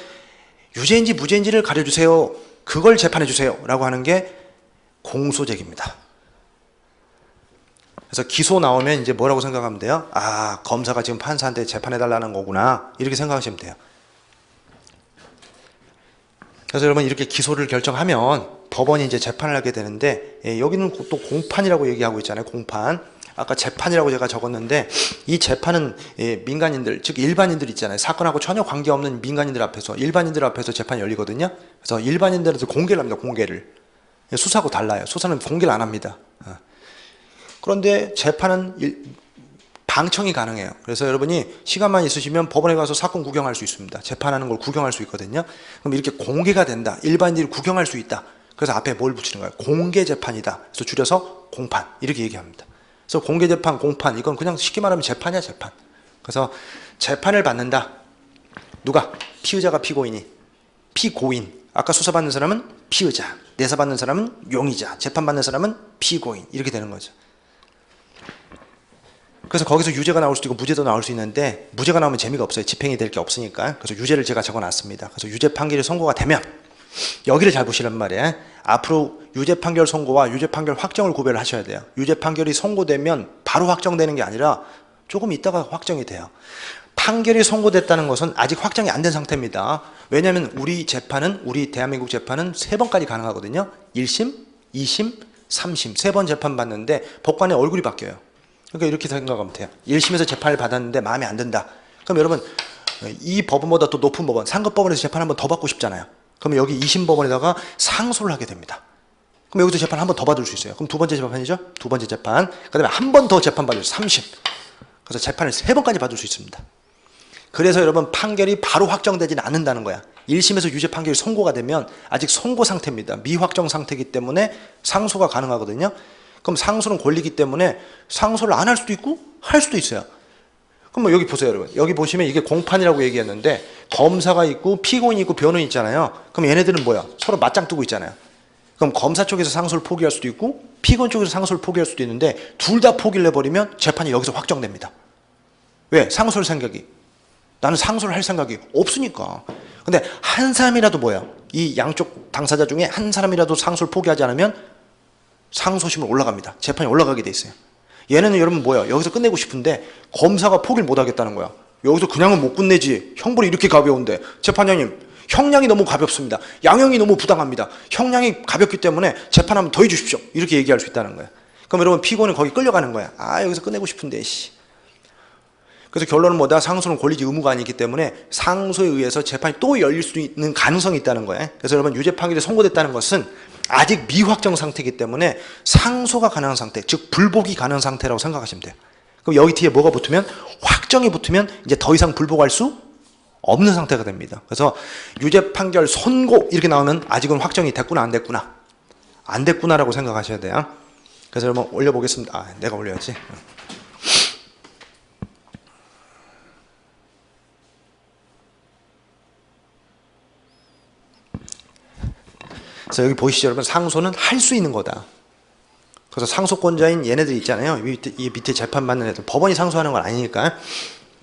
유죄인지 무죄인지를 가려주세요, 그걸 재판해 주세요 라고 하는 게 공소제기입니다. 그래서 기소 나오면 이제 뭐라고 생각하면 돼요? 아, 검사가 지금 판사한테 재판해달라는 거구나 이렇게 생각하시면 돼요. 그래서 여러분 이렇게 기소를 결정하면 법원이 이제 재판을 하게 되는데, 여기는 또 공판이라고 얘기하고 있잖아요. 공판. 아까 재판이라고 제가 적었는데, 이 재판은 민간인들, 즉 일반인들 있잖아요. 사건하고 전혀 관계없는 민간인들 앞에서, 일반인들 앞에서 재판이 열리거든요. 그래서 일반인들한테 공개를 합니다. 공개를. 수사하고 달라요. 수사는 공개를 안 합니다. 그런데 재판은 방청이 가능해요. 그래서 여러분이 시간만 있으시면 법원에 가서 사건 구경할 수 있습니다. 재판하는 걸 구경할 수 있거든요. 그럼 이렇게 공개가 된다. 일반인들이 구경할 수 있다. 그래서 앞에 뭘 붙이는 거예요? 공개 재판이다. 그래서 줄여서 공판 이렇게 얘기합니다. 그래서 공개 재판, 공판 이건 그냥 쉽게 말하면 재판이야, 재판. 그래서 재판을 받는다. 누가? 피의자가 피고인이. 피고인. 아까 수사받는 사람은 피의자. 내사받는 사람은 용의자. 재판받는 사람은 피고인. 이렇게 되는 거죠. 그래서 거기서 유죄가 나올 수도 있고 무죄도 나올 수 있는데, 무죄가 나오면 재미가 없어요. 집행이 될 게 없으니까. 그래서 유죄를 제가 적어놨습니다. 그래서 유죄 판결이 선고가 되면, 여기를 잘 보시란 말이에요. 앞으로 유죄 판결 선고와 유죄 판결 확정을 구별을 하셔야 돼요. 유죄 판결이 선고되면 바로 확정되는 게 아니라 조금 있다가 확정이 돼요. 판결이 선고됐다는 것은 아직 확정이 안 된 상태입니다. 왜냐하면 우리 재판은, 우리 대한민국 재판은 3번까지 가능하거든요. 1심, 2심, 3심 3번 재판 받는데 법관의 얼굴이 바뀌어요. 그러니까 이렇게 생각하면 돼요. 1심에서 재판을 받았는데 마음에 안 든다. 그럼 여러분, 이 법원보다 또 높은 법원, 상급법원에서 재판 한 번 더 받고 싶잖아요. 그러면 여기 2심 법원에다가 상소를 하게 됩니다. 그럼 여기서 재판 한 번 더 받을 수 있어요. 그럼 두 번째 재판이죠? 두 번째 재판. 그 다음에 한 번 더 재판 받을 수 있어요. 3심. 그래서 재판을 3번까지 받을 수 있습니다. 그래서 여러분, 판결이 바로 확정되지는 않는다는 거야. 1심에서 유죄 판결이 선고가 되면 아직 선고 상태입니다. 미확정 상태이기 때문에 상소가 가능하거든요. 그럼 상소는 권리이기 때문에 상소를 안 할 수도 있고 할 수도 있어요. 그럼 뭐 여기 보세요, 여러분. 여기 보시면 이게 공판이라고 얘기했는데, 검사가 있고 피고인이 있고 변호인이 있잖아요. 그럼 얘네들은 뭐야? 서로 맞짱 뜨고 있잖아요. 그럼 검사 쪽에서 상소를 포기할 수도 있고 피고인 쪽에서 상소를 포기할 수도 있는데, 둘 다 포기를 해버리면 재판이 여기서 확정됩니다. 왜? 상소할 생각이. 나는 상소를 할 생각이 없으니까. 근데 한 사람이라도 뭐야? 이 양쪽 당사자 중에 한 사람이라도 상소를 포기하지 않으면 상소심으로 올라갑니다. 재판이 올라가게 돼 있어요. 얘네는 여러분 뭐야? 여기서 끝내고 싶은데 검사가 포기를 못 하겠다는 거야. 여기서 그냥은 못 끝내지. 형벌이 이렇게 가벼운데. 재판장님, 형량이 너무 가볍습니다. 양형이 너무 부당합니다. 형량이 가볍기 때문에 재판하면 더 해주십시오. 이렇게 얘기할 수 있다는 거야. 그럼 여러분, 피고는 거기 끌려가는 거야. 아, 여기서 끝내고 싶은데, 씨. 그래서 결론은 뭐다? 상소는 권리지 의무가 아니기 때문에 상소에 의해서 재판이 또 열릴 수 있는 가능성이 있다는 거예요. 그래서 여러분, 유죄 판결이 선고됐다는 것은 아직 미확정 상태이기 때문에 상소가 가능한 상태, 즉 불복이 가능한 상태라고 생각하시면 돼요. 그럼 여기 뒤에 뭐가 붙으면, 확정이 붙으면 이제 더 이상 불복할 수 없는 상태가 됩니다. 그래서 유죄 판결 선고 이렇게 나오면 아직은 확정이 됐구나 안 됐구나, 안 됐구나라고 생각하셔야 돼요. 그래서 여러분 올려보겠습니다. 아, 내가 올려야지. 그래서 여기 보이시죠, 여러분? 상소는 할 수 있는 거다. 그래서 상소권자인 얘네들 있잖아요. 이 밑에 재판받는 애들. 법원이 상소하는 건 아니니까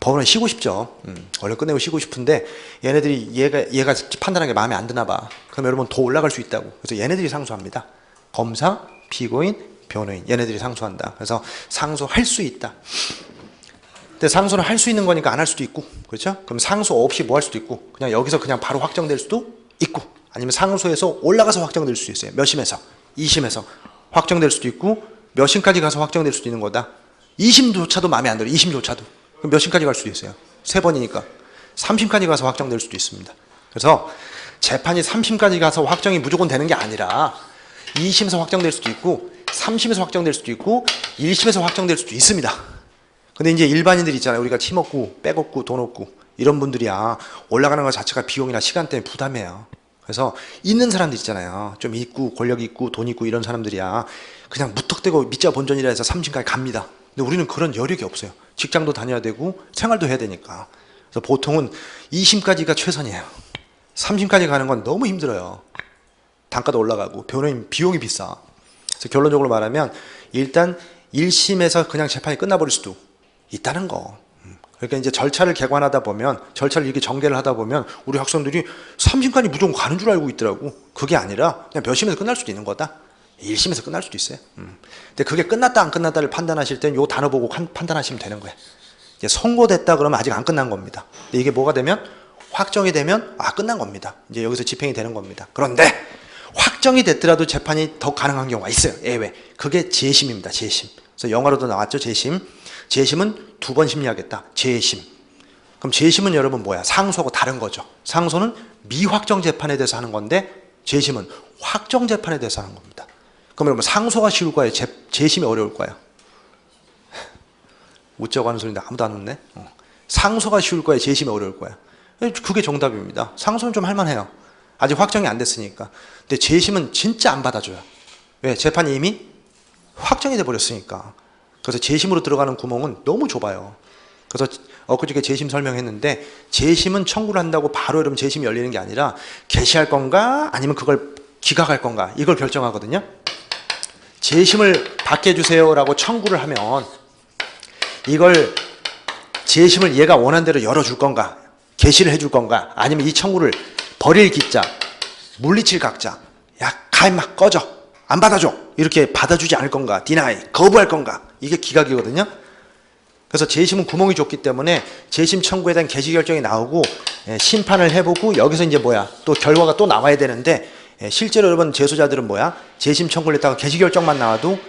법원은 쉬고 싶죠. 원래 끝내고 쉬고 싶은데 얘네들이 얘가 판단하는 게 마음에 안 드나 봐. 그럼 여러분 더 올라갈 수 있다고. 그래서 얘네들이 상소합니다. 검사, 피고인, 변호인 얘네들이 상소한다. 그래서 상소할 수 있다. 근데 상소는 할 수 있는 거니까 안 할 수도 있고, 그렇죠? 그럼 상소 없이 뭐 할 수도 있고, 그냥 여기서 그냥 바로 확정될 수도 있고, 아니면 상소에서 올라가서 확정될 수도 있어요. 몇 심에서? 2심에서 확정될 수도 있고, 몇 심까지 가서 확정될 수도 있는 거다. 2심조차도 마음에 안 들어. 2심조차도. 그럼 몇 심까지 갈 수도 있어요. 3번이니까. 3심까지 가서 확정될 수도 있습니다. 그래서 재판이 3심까지 가서 확정이 무조건 되는 게 아니라 2심에서 확정될 수도 있고, 3심에서 확정될 수도 있고, 1심에서 확정될 수도 있습니다. 근데 이제 일반인들 있잖아요. 우리가 침 없고 백 없고 돈 없고 이런 분들이야 올라가는 것 자체가 비용이나 시간 때문에 부담해요. 그래서 있는 사람들 있잖아요. 좀 있고 권력 있고 돈 있고 이런 사람들이야 그냥 무턱대고 밑자 본전이라 해서 3심까지 갑니다. 근데 우리는 그런 여력이 없어요. 직장도 다녀야 되고 생활도 해야 되니까. 그래서 보통은 2심까지가 최선이에요. 3심까지 가는 건 너무 힘들어요. 단가도 올라가고 변호인 비용이 비싸. 그래서 결론적으로 말하면 일단 1심에서 그냥 재판이 끝나버릴 수도 있다는 거. 그러니까 이제 절차를 개관하다 보면, 절차를 이렇게 전개를 하다 보면 우리 학생들이 3심까지 무조건 가는 줄 알고 있더라고. 그게 아니라 그냥 몇 심에서 끝날 수도 있는 거다. 1심에서 끝날 수도 있어요. 근데 그게 끝났다 안 끝났다를 판단하실 때는 요 단어 보고 판단하시면 되는 거예요. 이제 선고됐다 그러면 아직 안 끝난 겁니다. 근데 이게 뭐가 되면, 확정이 되면 아 끝난 겁니다. 이제 여기서 집행이 되는 겁니다. 그런데 확정이 됐더라도 재판이 더 가능한 경우가 있어요. 예외. 그게 재심입니다. 재심. 그래서 영화로도 나왔죠. 재심. 재심은 2번 심리하겠다. 재심. 그럼 재심은 여러분 뭐야? 상소하고 다른 거죠. 상소는 미확정 재판에 대해서 하는 건데 재심은 확정 재판에 대해서 하는 겁니다. 그럼 여러분 상소가 쉬울 거예요? 재심이 어려울 거예요? 웃자고 하는 소리인데 아무도 안 웃네. 상소가 쉬울 거예요? 재심이 어려울 거예요? 그게 정답입니다. 상소는 좀 할만해요. 아직 확정이 안 됐으니까. 근데 재심은 진짜 안 받아줘요. 왜? 재판이 이미 확정이 돼버렸으니까. 그래서 재심으로 들어가는 구멍은 너무 좁아요. 그래서 엊그저께 재심 설명했는데 재심은 청구를 한다고 바로 여러분 재심이 열리는 게 아니라 개시할 건가 아니면 그걸 기각할 건가 이걸 결정하거든요. 재심을 받게 해주세요 라고 청구를 하면 이걸 재심을 얘가 원하는 대로 열어줄 건가 개시를 해줄 건가 아니면 이 청구를 버릴 기자 물리칠 각자 야 가 임마 꺼져 안 받아줘 이렇게 받아주지 않을 건가 디나이 거부할 건가 이게 기각이거든요. 그래서 재심은 구멍이 좁기 때문에 재심 청구에 대한 개시 결정이 나오고 심판을 해보고 여기서 이제 뭐야 또 결과가 또 나와야 되는데 실제로 여러분 재소자들은 뭐야 재심 청구를 했다가 개시 결정만 나와도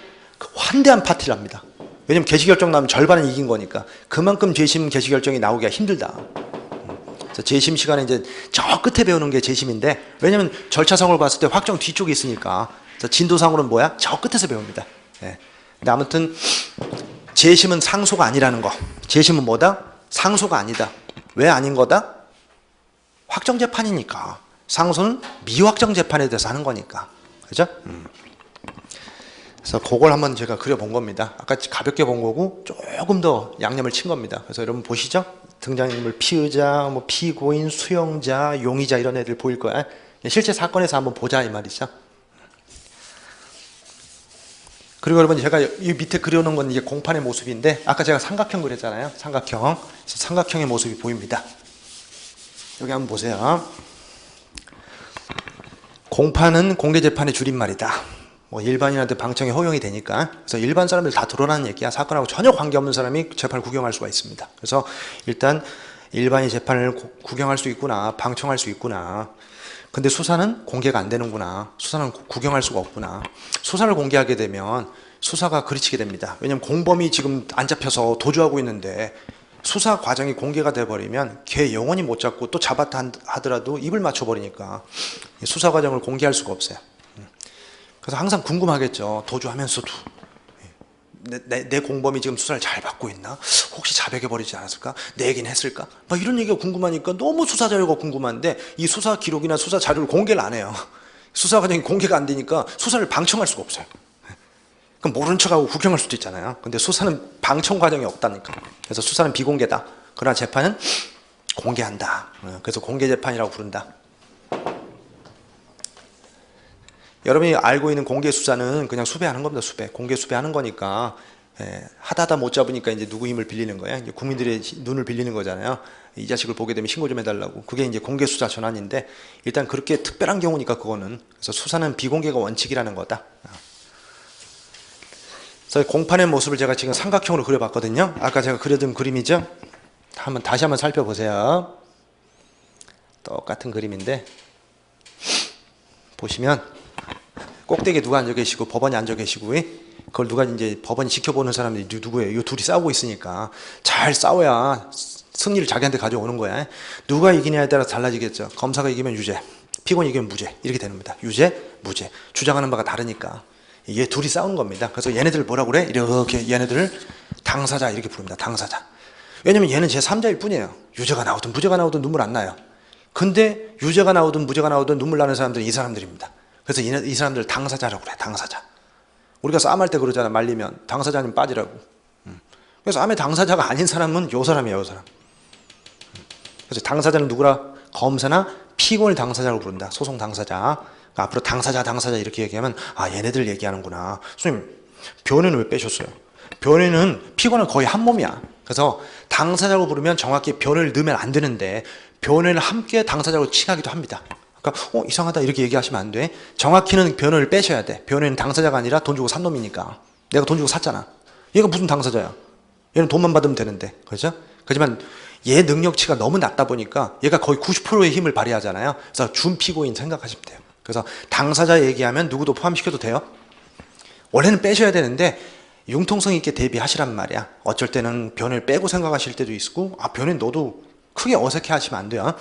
환대한 파티를 합니다. 왜냐면 개시 결정 나오면 절반은 이긴 거니까 그만큼 재심 개시 결정이 나오기가 힘들다. 그래서 재심 시간에 이제 저 끝에 배우는 게 재심인데 왜냐면 절차상으로 봤을 때 확정 뒤쪽에 있으니까 그래서 진도상으로는 뭐야 저 끝에서 배웁니다. 근데 아무튼 재심은 상소가 아니라는 거. 재심은 뭐다? 상소가 아니다. 왜 아닌 거다? 확정 재판이니까. 상소는 미확정 재판에 대해서 하는 거니까. 그죠? 그래서 그걸 한번 제가 그려본 겁니다. 아까 가볍게 본 거고 조금 더 양념을 친 겁니다. 그래서 여러분 보시죠? 등장인물 피의자, 뭐 피고인, 수용자, 용의자 이런 애들 보일 거야. 실제 사건에서 한번 보자 이 말이죠. 그리고 여러분 제가 이 밑에 그려놓은 건 이제 공판의 모습인데 아까 제가 삼각형 그렸잖아요. 삼각형. 그래서 삼각형의 모습이 보입니다. 여기 한번 보세요. 공판은 공개재판의 줄임말이다. 뭐 일반인한테 방청이 허용이 되니까. 그래서 일반 사람들 다 드러나는 얘기야. 사건하고 전혀 관계없는 사람이 재판을 구경할 수가 있습니다. 그래서 일단 일반인 재판을 구경할 수 있구나. 방청할 수 있구나. 근데 수사는 공개가 안 되는구나. 수사는 구경할 수가 없구나. 수사를 공개하게 되면 수사가 그르치게 됩니다. 왜냐하면 공범이 지금 안 잡혀서 도주하고 있는데 수사 과정이 공개가 돼버리면 걔 영원히 못 잡고 또 잡았다 하더라도 입을 맞춰버리니까 수사 과정을 공개할 수가 없어요. 그래서 항상 궁금하겠죠. 도주하면서도 내 공범이 지금 수사를 잘 받고 있나? 혹시 자백해버리지 않았을까? 내 얘기는 했을까? 막 이런 얘기가 궁금하니까 너무 수사 자료가 궁금한데 이 수사 기록이나 수사 자료를 공개를 안 해요. 수사 과정이 공개가 안 되니까 수사를 방청할 수가 없어요. 그럼 모른 척하고 구경할 수도 있잖아요. 근데 수사는 방청 과정이 없다니까. 그래서 수사는 비공개다. 그러나 재판은 공개한다. 그래서 공개재판이라고 부른다. 여러분이 알고 있는 공개 수사는 그냥 수배하는 겁니다. 수배. 공개 수배하는 거니까 하다 못 잡으니까 이제 누구 힘을 빌리는 거야. 이제 국민들의 눈을 빌리는 거잖아요. 이 자식을 보게 되면 신고 좀 해달라고. 그게 이제 공개 수사 전환인데 일단 그렇게 특별한 경우니까 그거는. 그래서 수사는 비공개가 원칙이라는 거다. 그래서 공판의 모습을 제가 지금 삼각형으로 그려봤거든요. 아까 제가 그려둔 그림이죠. 다시 한번 살펴보세요. 똑같은 그림인데 보시면 꼭대기에 누가 앉아 계시고 법원이 앉아 계시고 그걸 누가 이제 법원이 지켜보는 사람들이 누구예요? 이 둘이 싸우고 있으니까 잘 싸워야 승리를 자기한테 가져오는 거야. 누가 이기냐에 따라서 달라지겠죠. 검사가 이기면 유죄, 피고인이 이기면 무죄 이렇게 되는 겁니다. 유죄, 무죄. 주장하는 바가 다르니까 얘 둘이 싸우는 겁니다. 그래서 얘네들 뭐라고 그래? 이렇게 얘네들을 당사자 이렇게 부릅니다. 당사자. 왜냐면 얘는 제3자일 뿐이에요. 유죄가 나오든 무죄가 나오든 눈물 안 나요. 근데 유죄가 나오든 무죄가 나오든 눈물 나는 사람들은 이 사람들입니다. 그래서 이 사람들 당사자라고 그래. 당사자. 우리가 싸움할 때 그러잖아. 말리면 당사자님 빠지라고. 그래서 싸움의 당사자가 아닌 사람은 요 사람이에요. 요 사람. 그래서 당사자는 누구라? 검사나 피고인을 당사자라고 부른다. 소송 당사자. 그러니까 앞으로 당사자 이렇게 얘기하면 아 얘네들 얘기하는구나. 선생님 변호인은 왜 빼셨어요? 변호인은 피고는 거의 한 몸이야. 그래서 당사자라고 부르면 정확히 변호인을 넣으면 안 되는데 변호인을 함께 당사자로 칭하기도 합니다. 그러니까 이상하다 이렇게 얘기하시면 안 돼. 정확히는 변호인을 빼셔야 돼. 변호인은 당사자가 아니라 돈 주고 산 놈이니까. 내가 돈 주고 샀잖아. 얘가 무슨 당사자야. 얘는 돈만 받으면 되는데. 그렇죠? 하지만 얘 능력치가 너무 낮다 보니까 얘가 거의 90%의 힘을 발휘하잖아요. 그래서 준 피고인 생각하시면 돼요. 그래서 당사자 얘기하면 누구도 포함시켜도 돼요. 원래는 빼셔야 되는데 융통성 있게 대비하시란 말이야. 어쩔 때는 변을 빼고 생각하실 때도 있고, 변인 너도 크게 어색해 하시면 안 돼요.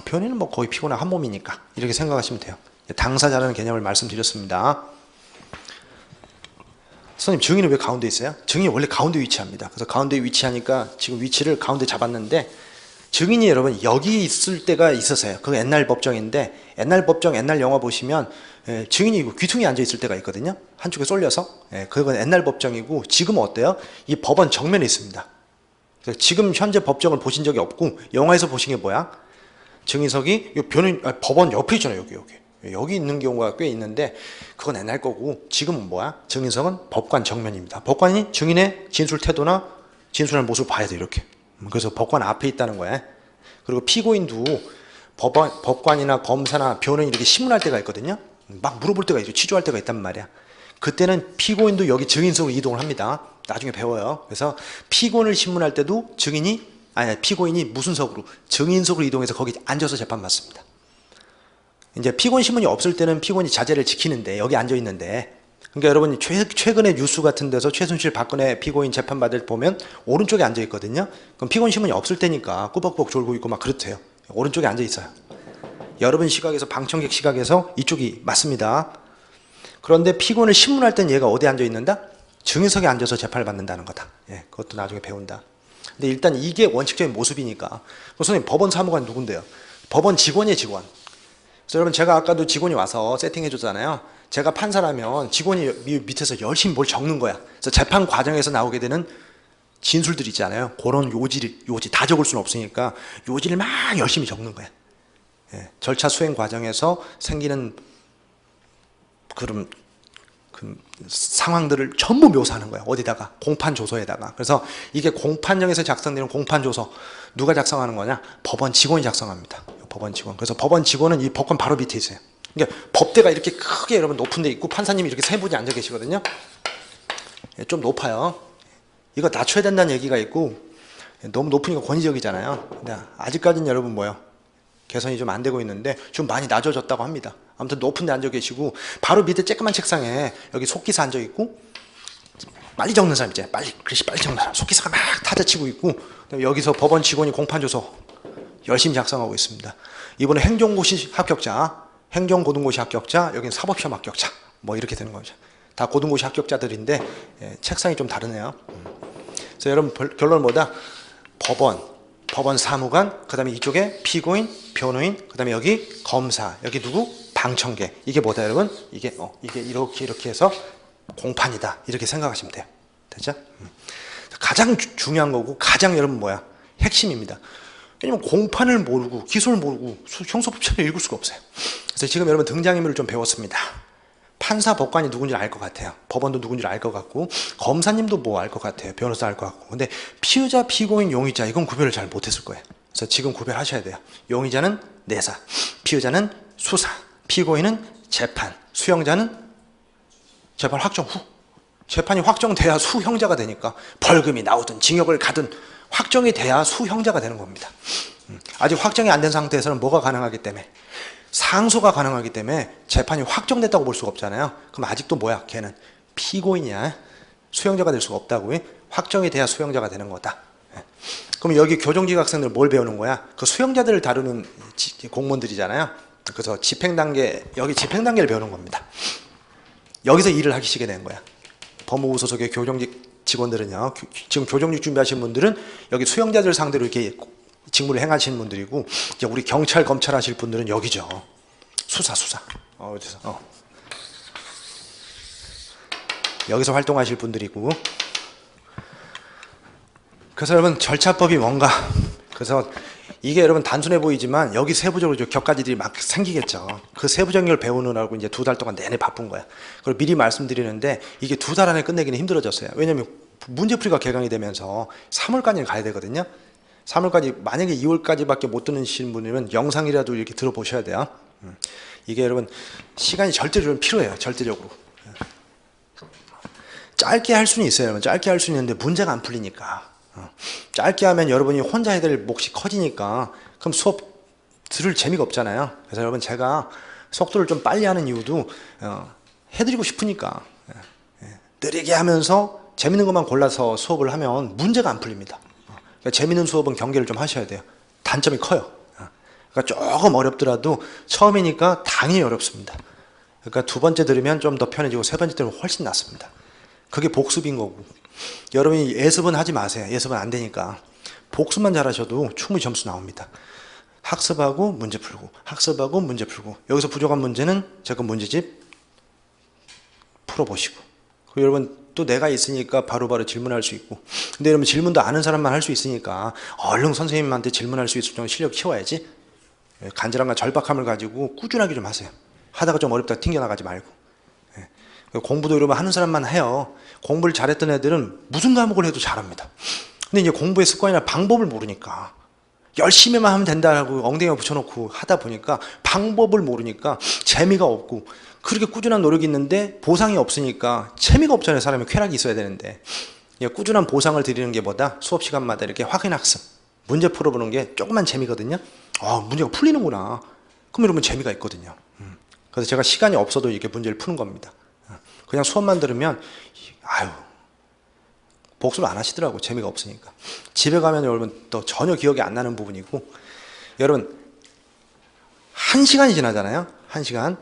변인은 뭐 거의 피곤한 한 몸이니까 이렇게 생각하시면 돼요. 당사자라는 개념을 말씀드렸습니다. 선생님, 증인은 왜 가운데 있어요? 증인이 원래 가운데 위치합니다. 그래서 가운데 위치하니까 지금 위치를 가운데 잡았는데, 증인이 여러분 여기 있을 때가 있었어요. 그거 옛날 법정인데, 옛날 법정, 옛날 영화 보시면 증인이 귀퉁이에 앉아 있을 때가 있거든요. 한쪽에 쏠려서. 그건 옛날 법정이고, 지금은 어때요? 이 법원 정면에 있습니다. 그래서 지금 현재 법정을 보신 적이 없고, 영화에서 보신 게 뭐야? 증인석이 법원 옆에 있잖아요. 여기 있는 경우가 꽤 있는데, 그건 옛날 거고, 지금은 뭐야? 증인석은 법관 정면입니다. 법관이 증인의 진술 태도나 진술하는 모습을 봐야 돼, 이렇게. 그래서 법관 앞에 있다는 거야. 그리고 피고인도 법관이나 검사나 변호인이 이렇게 신문할 때가 있거든요. 막 물어볼 때가 있죠. 취조할 때가 있단 말이야. 그때는 피고인도 여기 증인석으로 이동을 합니다. 나중에 배워요. 그래서 피고인을 신문할 때도 피고인이 무슨 석으로? 증인석으로 이동해서 거기 앉아서 재판받습니다. 이제 피고인 신문이 없을 때는 피고인이 자제를 지키는데, 여기 앉아 있는데, 그러니까 여러분이 최근에 뉴스 같은 데서 최순실 박근혜 피고인 재판받을 보면 오른쪽에 앉아 있거든요. 그럼 피고인 신문이 없을 때니까 꾸벅꾸벅 졸고 있고 막 그렇대요. 오른쪽에 앉아 있어요. 여러분 시각에서, 방청객 시각에서 이쪽이 맞습니다. 그런데 피고인을 신문할 땐 얘가 어디 앉아 있는다? 증인석에 앉아서 재판을 받는다는 거다. 그것도 나중에 배운다. 근데 일단 이게 원칙적인 모습이니까. 선생님, 법원 사무관 누군데요? 법원 직원이에요, 직원. 그래서 여러분, 제가 아까도 직원이 와서 세팅해 줬잖아요. 제가 판사라면 직원이 밑에서 열심히 뭘 적는 거야. 그래서 재판 과정에서 나오게 되는 진술들 있잖아요. 그런 요지 다 적을 수는 없으니까 요지를 막 열심히 적는 거야. 절차 수행 과정에서 생기는 그런 상황들을 전부 묘사하는 거야. 어디다가? 공판조서에다가. 그래서 이게 공판정에서 작성되는 공판조서, 누가 작성하는 거냐? 법원 직원이 작성합니다. 법원 직원. 그래서 법원 직원은 이 법관 바로 밑에 있어요. 그러니까 법대가 이렇게 크게 여러분 높은 데 있고, 판사님이 이렇게 세 분이 앉아 계시거든요. 좀 높아요. 이거 낮춰야 된다는 얘기가 있고, 너무 높으니까 권위적이잖아요. 근데 아직까지는 여러분 뭐요? 개선이 좀 안 되고 있는데 좀 많이 낮아졌다고 합니다. 아무튼 높은 데 앉아 계시고, 바로 밑에 쬐끄만 책상에 여기 속기사 앉아 있고, 빨리 적는 사람 있잖아요. 글씨 빨리 적는 사람. 속기사가 막 타자치고 있고, 여기서 법원 직원이 공판조서 열심히 작성하고 있습니다. 이번에 행정고시 합격자, 행정고등고시 합격자, 여기는 사법시험 합격자, 뭐 이렇게 되는 거죠. 다 고등고시 합격자들인데 책상이 좀 다르네요. 그래서 여러분 결론은 뭐다? 법원 사무관, 그 다음에 이쪽에 피고인, 변호인, 그 다음에 여기 검사, 여기 누구? 방청객. 이게 뭐다 여러분? 이게 이렇게 해서 공판이다, 이렇게 생각하시면 돼요. 됐죠? 가장 중요한 거고, 가장 여러분 뭐야? 핵심입니다. 왜냐면 공판을 모르고 기소를 모르고 형사법칙을 읽을 수가 없어요. 그래서 지금 여러분 등장인물을 좀 배웠습니다. 판사, 법관이 누군지 알 것 같아요. 법원도 누군지 알 것 같고, 검사님도 뭐 알 것 같아요. 변호사 알 것 같고. 근데 피의자, 피고인, 용의자, 이건 구별을 잘 못했을 거예요. 그래서 지금 구별하셔야 돼요. 용의자는 내사, 피의자는 수사, 피고인은 재판, 수형자는 재판 확정 후. 재판이 확정돼야 수형자가 되니까 벌금이 나오든 징역을 가든 확정이 돼야 수형자가 되는 겁니다. 아직 확정이 안 된 상태에서는 뭐가 가능하기 때문에? 상소가 가능하기 때문에 재판이 확정됐다고 볼 수가 없잖아요. 그럼 아직도 뭐야? 걔는 피고인이야. 수형자가 될 수가 없다고. 확정이 돼야 수형자가 되는 거다. 그럼 여기 교정직 학생들 뭘 배우는 거야? 그 수형자들을 다루는 공무원들이잖아요. 그래서 여기 집행단계를 배우는 겁니다. 여기서 일을 하시게 된 거야. 법무부 소속의 교정직 직원들은요, 지금 교정직 준비하시는 분들은 여기 수형자들 상대로 이렇게 직무를 행하시는 분들이고, 이제 우리 경찰, 검찰 하실 분들은 여기죠. 수사. 여기서 활동하실 분들이고. 그래서 여러분 절차법이 뭔가, 그래서 이게 여러분 단순해 보이지만 여기 세부적으로 격가지들이 막 생기겠죠. 그 세부적인 걸 배우느라고 이제 2달 동안 내내 바쁜 거야. 그리고 미리 말씀드리는데 이게 2달 안에 끝내기는 힘들어졌어요. 왜냐면 문제풀이가 개강이 되면서 3월까지는 가야 되거든요. 3월까지, 만약에 2월까지밖에 못 듣는 분이면 영상이라도 이렇게 들어보셔야 돼요. 이게 여러분 시간이 절대적으로 필요해요. 절대적으로. 짧게 할 수는 있어요. 여러분. 짧게 할 수는 있는데 문제가 안 풀리니까. 짧게 하면 여러분이 혼자 해야 될 몫이 커지니까 그럼 수업 들을 재미가 없잖아요. 그래서 여러분 제가 속도를 좀 빨리 하는 이유도 해드리고 싶으니까. 느리게 하면서 재밌는 것만 골라서 수업을 하면 문제가 안 풀립니다. 그러니까 재밌는 수업은 경계를 좀 하셔야 돼요. 단점이 커요. 그러니까 조금 어렵더라도 처음이니까 당연히 어렵습니다. 그러니까 두 번째 들으면 좀 더 편해지고 세 번째 들으면 훨씬 낫습니다. 그게 복습인 거고. 여러분이 예습은 하지 마세요. 예습은 안 되니까. 복습만 잘하셔도 충분히 점수 나옵니다. 학습하고 문제 풀고, 학습하고 문제 풀고, 여기서 부족한 문제는 제가 문제집 풀어보시고, 그리고 여러분 또 내가 있으니까 바로바로 질문할 수 있고, 근데 여러분 질문도 아는 사람만 할 수 있으니까 얼른 선생님한테 질문할 수 있을 정도 실력 키워야지. 간절함과 절박함을 가지고 꾸준하게 좀 하세요. 하다가 좀 어렵다 튕겨나가지 말고. 공부도 여러분 하는 사람만 해요. 공부를 잘했던 애들은 무슨 과목을 해도 잘합니다. 근데 이제 공부의 습관이나 방법을 모르니까, 열심히만 하면 된다고 엉덩이에 붙여놓고 하다 보니까 방법을 모르니까 재미가 없고, 그렇게 꾸준한 노력이 있는데 보상이 없으니까 재미가 없잖아요. 사람이 쾌락이 있어야 되는데. 꾸준한 보상을 드리는 게 뭐다? 수업 시간마다 이렇게 확인학습, 문제 풀어보는 게 조금만 재미거든요. 문제가 풀리는구나. 그럼 여러분 재미가 있거든요. 그래서 제가 시간이 없어도 이렇게 문제를 푸는 겁니다. 그냥 수업만 들으면 복습을 안 하시더라고. 재미가 없으니까. 집에 가면 여러분 또 전혀 기억이 안 나는 부분이고, 여러분 1시간이 지나잖아요. 1시간.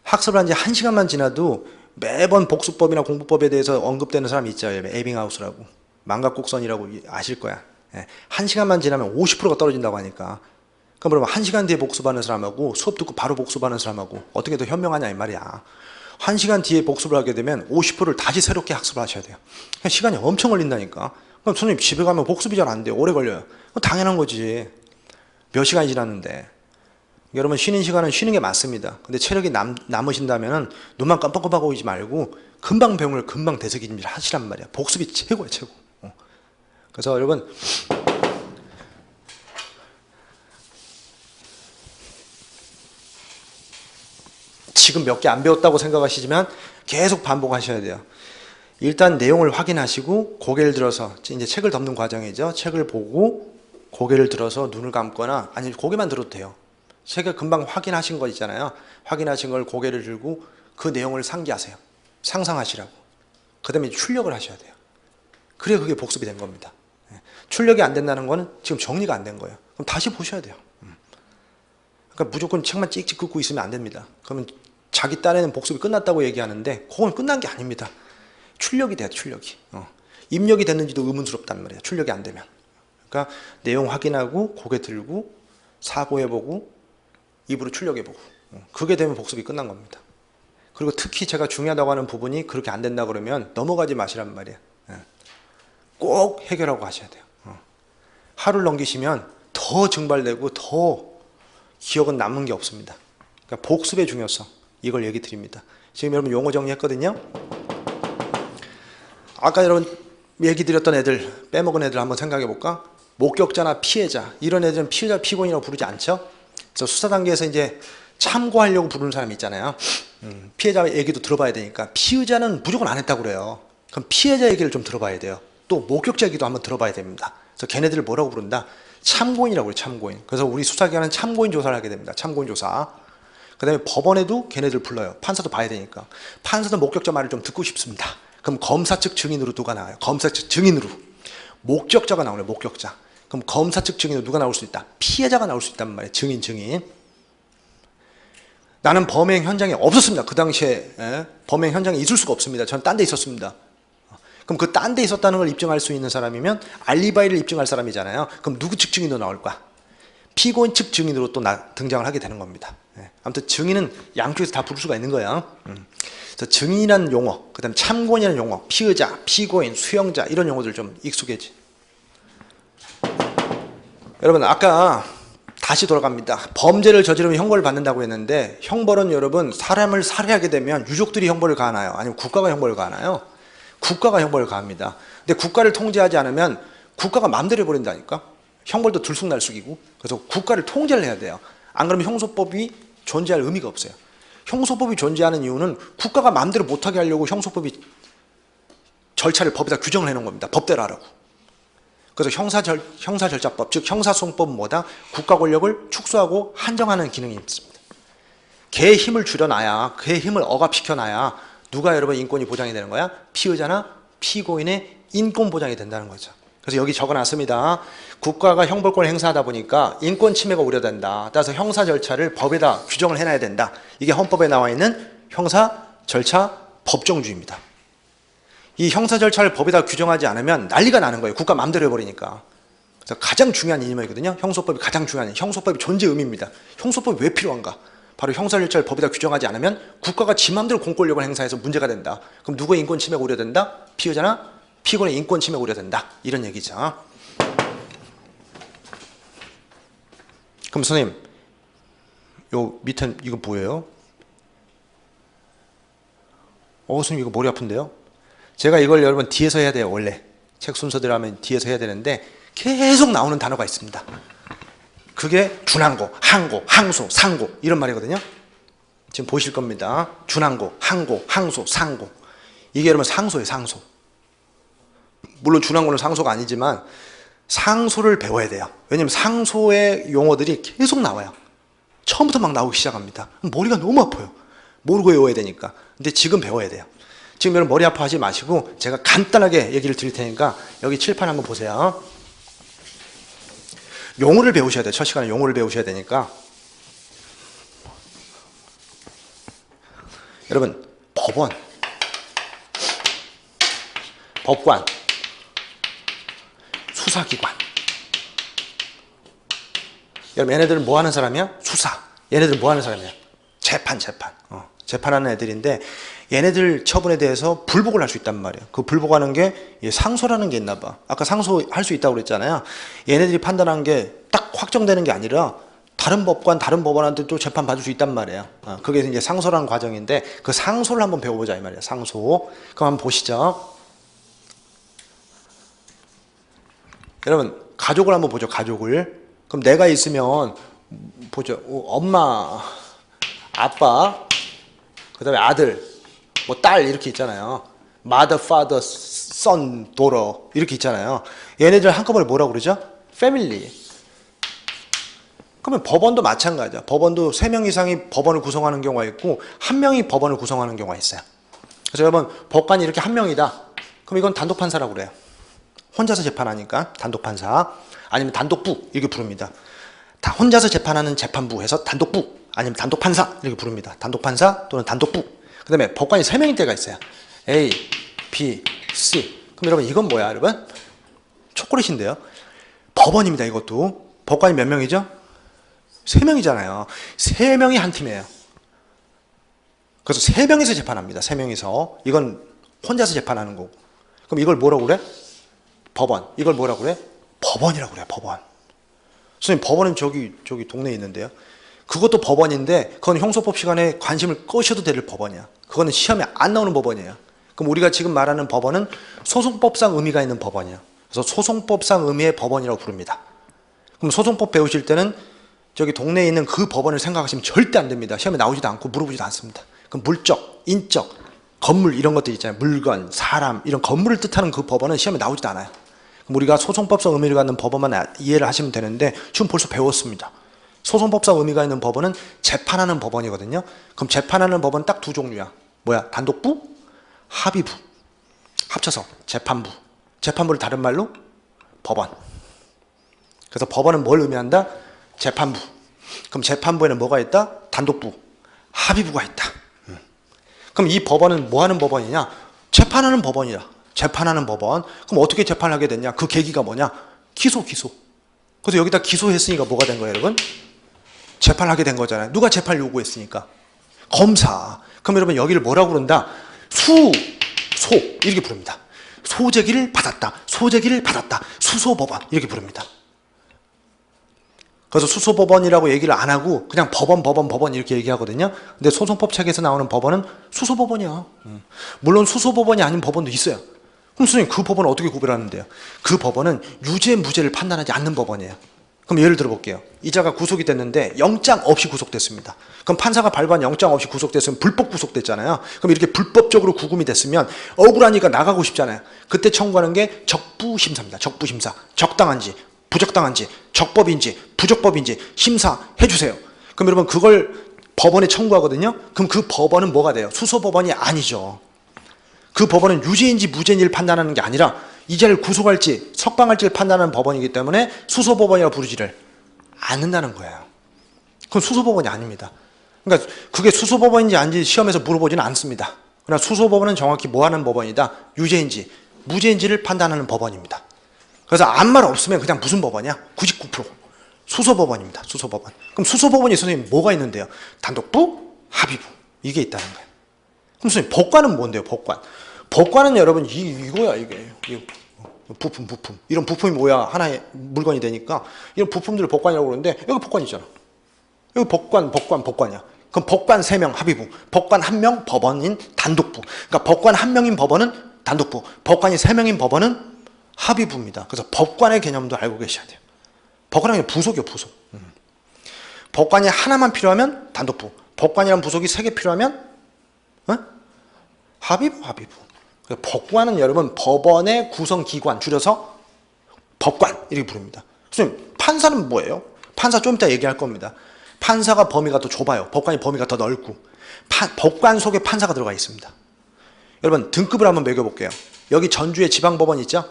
학습을 한 지 1시간만 지나도 매번 복습법이나 공부법에 대해서 언급되는 사람이 있죠. 에빙하우스라고, 망각곡선이라고 아실 거야. 1시간만 지나면 50%가 떨어진다고 하니까. 그럼 여러분 1시간 뒤에 복습하는 사람하고 수업 듣고 바로 복습하는 사람하고 어떻게 더 현명하냐 이 말이야. 1시간 뒤에 복습을 하게 되면 50%를 다시 새롭게 학습을 하셔야 돼요. 시간이 엄청 걸린다니까. 그럼 선생님 집에 가면 복습이 잘 안 돼요. 오래 걸려요. 당연한 거지. 몇 시간이 지났는데. 여러분 쉬는 시간은 쉬는 게 맞습니다. 근데 체력이 남으신다면 눈만 깜빡깜빡하고 있지 말고 금방 배운 걸 금방 되새김질 하시란 말이야. 복습이 최고야, 최고. 그래서 여러분 지금 몇 개 안 배웠다고 생각하시지만 계속 반복하셔야 돼요. 일단 내용을 확인하시고 고개를 들어서, 이제 책을 덮는 과정이죠. 책을 보고 고개를 들어서 눈을 감거나, 아니 고개만 들어도 돼요. 책을 금방 확인하신 거 있잖아요. 확인하신 걸 고개를 들고 그 내용을 상기하세요. 상상하시라고. 그 다음에 출력을 하셔야 돼요. 그래야 그게 복습이 된 겁니다. 출력이 안 된다는 거는 지금 정리가 안 된 거예요. 그럼 다시 보셔야 돼요. 그러니까 무조건 책만 찍찍 긋고 있으면 안 됩니다. 그러면 자기 딴에는 복습이 끝났다고 얘기하는데 그건 끝난 게 아닙니다. 출력이 돼요. 출력이. 입력이 됐는지도 의문스럽단 말이에요. 출력이 안 되면. 그러니까 내용 확인하고 고개 들고 사고해보고 입으로 출력해보고, 그게 되면 복습이 끝난 겁니다. 그리고 특히 제가 중요하다고 하는 부분이 그렇게 안 된다 그러면 넘어가지 마시란 말이에요. 꼭 해결하고 가셔야 돼요. 하루를 넘기시면 더 증발되고 더 기억은 남는 게 없습니다. 그러니까 복습의 중요성, 이걸 얘기 드립니다. 지금 여러분 용어 정리했거든요. 아까 여러분 얘기 드렸던 애들, 빼먹은 애들 한번 생각해 볼까? 목격자나 피해자, 이런 애들은 피해자, 피고인이라고 부르지 않죠? 그래서 수사 단계에서 이제 참고하려고 부르는 사람이 있잖아요. 피해자 얘기도 들어봐야 되니까. 피의자는 무조건 안 했다고 그래요. 그럼 피해자 얘기를 좀 들어봐야 돼요. 또 목격자 얘기도 한번 들어봐야 됩니다. 그래서 걔네들을 뭐라고 부른다? 참고인이라고 해요. 참고인. 그래서 우리 수사기관은 참고인 조사를 하게 됩니다. 참고인 조사. 그 다음에 법원에도 걔네들 불러요. 판사도 봐야 되니까. 판사도 목격자 말을 좀 듣고 싶습니다. 그럼 검사 측 증인으로 누가 나와요? 검사 측 증인으로. 목격자가 나오네요. 목격자. 그럼 검사 측 증인으로 누가 나올 수 있다? 피해자가 나올 수 있단 말이에요. 증인. 나는 범행 현장에 없었습니다. 그 당시에 범행 현장에 있을 수가 없습니다. 저는 딴 데 있었습니다. 그럼 그 딴 데 있었다는 걸 입증할 수 있는 사람이면 알리바이를 입증할 사람이잖아요. 그럼 누구 측 증인으로 나올 거야? 피고인 측 증인으로 또 등장을 하게 되는 겁니다. 아무튼 증인은 양쪽에서 다 부를 수가 있는 거예요. 그래서 증인이라는 용어, 그 다음에 참고인이라는 용어, 피의자, 피고인, 수용자, 이런 용어들 좀 익숙해지. 여러분 아까 다시 돌아갑니다. 범죄를 저지르면 형벌을 받는다고 했는데, 형벌은 여러분 사람을 살해하게 되면 유족들이 형벌을 가하나요? 아니면 국가가 형벌을 가하나요? 국가가 형벌을 가합니다. 근데 국가를 통제하지 않으면 국가가 마음대로 해버린다니까. 형벌도 들쑥날쑥이고. 그래서 국가를 통제를 해야 돼요. 안 그러면 형소법이 존재할 의미가 없어요. 형소법이 존재하는 이유는 국가가 마음대로 못하게 하려고 형소법이 절차를 법에다 규정을 해놓은 겁니다. 법대로 하라고. 그래서 형사절차법, 즉 형사소송법은 뭐다? 국가 권력을 축소하고 한정하는 기능이 있습니다. 걔의 힘을 줄여놔야, 걔의 힘을 억압시켜놔야 누가 여러분 인권이 보장이 되는 거야? 피의자나 피고인의 인권 보장이 된다는 거죠. 그래서 여기 적어놨습니다. 국가가 형벌권을 행사하다 보니까 인권 침해가 우려된다. 따라서 형사 절차를 법에다 규정을 해놔야 된다. 이게 헌법에 나와 있는 형사 절차 법정주의입니다. 이 형사 절차를 법에다 규정하지 않으면 난리가 나는 거예요. 국가 마음대로 해버리니까. 그래서 가장 중요한 이념이거든요. 형소법이 가장 중요한, 형소법이 존재 의미입니다. 형소법이 왜 필요한가? 바로 형사 절차를 법에다 규정하지 않으면 국가가 지 마음대로 공권력을 행사해서 문제가 된다. 그럼 누구의 인권 침해가 우려된다? 피의자나 피고인의 인권 침해가 우려된다. 이런 얘기죠. 그럼 선생님, 요 밑에 이거 뭐예요? 선생님 이거 머리 아픈데요? 제가 이걸 여러분 뒤에서 해야 돼요. 원래 책 순서대로 하면 뒤에서 해야 되는데 계속 나오는 단어가 있습니다. 그게 준항고, 항고, 항소, 상고 이런 말이거든요. 지금 보실 겁니다. 준항고, 항고, 항소, 상고. 이게 여러분 상소예요. 상소. 물론 준항고는 상소가 아니지만 상소를 배워야 돼요. 왜냐하면 상소의 용어들이 계속 나와요. 처음부터 막 나오기 시작합니다. 머리가 너무 아파요. 모르고 외워야 되니까. 근데 지금 배워야 돼요. 지금 여러분 머리 아파하지 마시고 제가 간단하게 얘기를 드릴 테니까 여기 칠판 한번 보세요. 용어를 배우셔야 돼요. 첫 시간에 용어를 배우셔야 되니까. 여러분, 법원, 법관, 수사기관. 여러분, 얘네들은 뭐 하는 사람이야? 수사. 얘네들은 뭐 하는 사람이야? 재판. 재판하는 애들인데 얘네들 처분에 대해서 불복을 할 수 있단 말이에요. 그 불복하는 게 상소라는 게 있나 봐. 아까 상소할 수 있다고 그랬잖아요. 얘네들이 판단한 게 딱 확정되는 게 아니라 다른 법관, 다른 법원한테 또 재판 받을 수 있단 말이에요. 그게 이제 상소라는 과정인데 그 상소를 한번 배워보자 이 말이에요. 상소. 그럼 한번 보시죠. 여러분, 가족을 한번 보죠. 가족을. 그럼 내가 있으면 보죠. 엄마, 아빠, 그 다음에 아들, 뭐 딸 이렇게 있잖아요. mother, father, son, daughter 이렇게 있잖아요. 얘네들 한꺼번에 뭐라고 그러죠? family. 그러면 법원도 마찬가지야. 법원도 3명 이상이 법원을 구성하는 경우가 있고 1명이 법원을 구성하는 경우가 있어요. 그래서 여러분 법관이 이렇게 1명이다. 그럼 이건 단독 판사라고 그래요. 혼자서 재판하니까 단독 판사. 아니면 단독부 이렇게 부릅니다. 다 혼자서 재판하는 재판부 해서 단독부 아니면 단독 판사 이렇게 부릅니다. 단독 판사 또는 단독부. 그 다음에 법관이 3명일 때가 있어요. A, B, C. 그럼 여러분 이건 뭐야 여러분? 초콜릿인데요. 법원입니다. 이것도. 법관이 몇 명이죠? 3명이잖아요. 3명이 한 팀이에요. 그래서 3명이서 재판합니다. 3명이서. 이건 혼자서 재판하는 거고. 그럼 이걸 뭐라고 그래? 법원. 이걸 뭐라고 그래? 법원이라고 그래. 법원. 선생님 법원은 저기 동네에 있는데요. 그것도 법원인데 그건 형소법 시간에 관심을 끄셔도 될 법원이야. 그거는 시험에 안 나오는 법원이에요. 그럼 우리가 지금 말하는 법원은 소송법상 의미가 있는 법원이에요. 그래서 소송법상 의미의 법원이라고 부릅니다. 그럼 소송법 배우실 때는 저기 동네에 있는 그 법원을 생각하시면 절대 안 됩니다. 시험에 나오지도 않고 물어보지도 않습니다. 그럼 물적, 인적, 건물 이런 것들 있잖아요. 물건, 사람 이런 건물을 뜻하는 그 법원은 시험에 나오지도 않아요. 그럼 우리가 소송법상 의미를 갖는 법원만 이해를 하시면 되는데 지금 벌써 배웠습니다. 소송법상 의미가 있는 법원은 재판하는 법원이거든요. 그럼 재판하는 법원 딱 2종류야. 뭐야? 단독부, 합의부. 합쳐서 재판부. 재판부를 다른 말로 법원. 그래서 법원은 뭘 의미한다? 재판부. 그럼 재판부에는 뭐가 있다? 단독부, 합의부가 있다. 그럼 이 법원은 뭐 하는 법원이냐? 재판하는 법원이야. 재판하는 법원. 그럼 어떻게 재판하게 됐냐? 그 계기가 뭐냐? 기소. 그래서 여기다 기소했으니까 뭐가 된 거예요, 여러분? 재판하게 된 거잖아요. 누가 재판을 요구했으니까? 검사. 그럼 여러분 여기를 뭐라고 그런다? 소 이렇게 부릅니다. 소재기를 받았다. 수소법원 이렇게 부릅니다. 그래서 수소법원이라고 얘기를 안 하고 그냥 법원 이렇게 얘기하거든요. 근데 소송법 책에서 나오는 법원은 수소법원이야. 물론 수소법원이 아닌 법원도 있어요. 그럼 선생님 그 법원은 어떻게 구별하는데요? 그 법원은 유죄 무죄를 판단하지 않는 법원이에요. 그럼 예를 들어 볼게요. 이자가 구속이 됐는데 영장 없이 구속됐습니다. 그럼 판사가 발부한 영장 없이 구속됐으면 불법 구속됐잖아요. 그럼 이렇게 불법적으로 구금이 됐으면 억울하니까 나가고 싶잖아요. 그때 청구하는 게 적부심사입니다. 적부심사. 적당한지 부적당한지 적법인지 부적법인지 심사해 주세요. 그럼 여러분 그걸 법원에 청구하거든요. 그럼 그 법원은 뭐가 돼요? 수소법원이 아니죠. 그 법원은 유죄인지 무죄인지를 판단하는 게 아니라 이자를 구속할지 석방할지를 판단하는 법원이기 때문에 수소법원이라고 부르지를 않는다는 거예요. 그건 수소법원이 아닙니다. 그러니까 그게 수소법원인지 아닌지 시험에서 물어보지는 않습니다. 그러나 수소법원은 정확히 뭐 하는 법원이다? 유죄인지 무죄인지를 판단하는 법원입니다. 그래서 아무 말 없으면 그냥 무슨 법원이야? 99% 수소법원입니다. 수소법원. 그럼 수소법원이 선생님 뭐가 있는데요? 단독부, 합의부 이게 있다는 거예요. 그럼 선생님 법관은 뭔데요? 법관. 법관은 여러분 이거야 이게. 부품. 이런 부품이 뭐야? 하나의 물건이 되니까 이런 부품들을 법관이라고 그러는데 여기 법관 있잖아. 여기 법관이야. 그럼 법관 3명 합의부, 법관 1명 법원인 단독부. 그러니까 법관 1명인 법원은 단독부, 법관이 3명인 법원은 합의부입니다. 그래서 법관의 개념도 알고 계셔야 돼요. 법관은 부속이요, 부속. 법관이 하나만 필요하면 단독부, 법관이란 부속이 3개 필요하면 합의부. 그래서 법관은 여러분 법원의 구성기관, 줄여서 법관 이렇게 부릅니다. 선생님, 판사는 뭐예요? 판사 좀 이따 얘기할 겁니다. 판사가 범위가 더 좁아요. 법관이 범위가 더 넓고 법관 속에 판사가 들어가 있습니다. 여러분 등급을 한번 매겨볼게요. 여기 전주에 지방법원 있죠?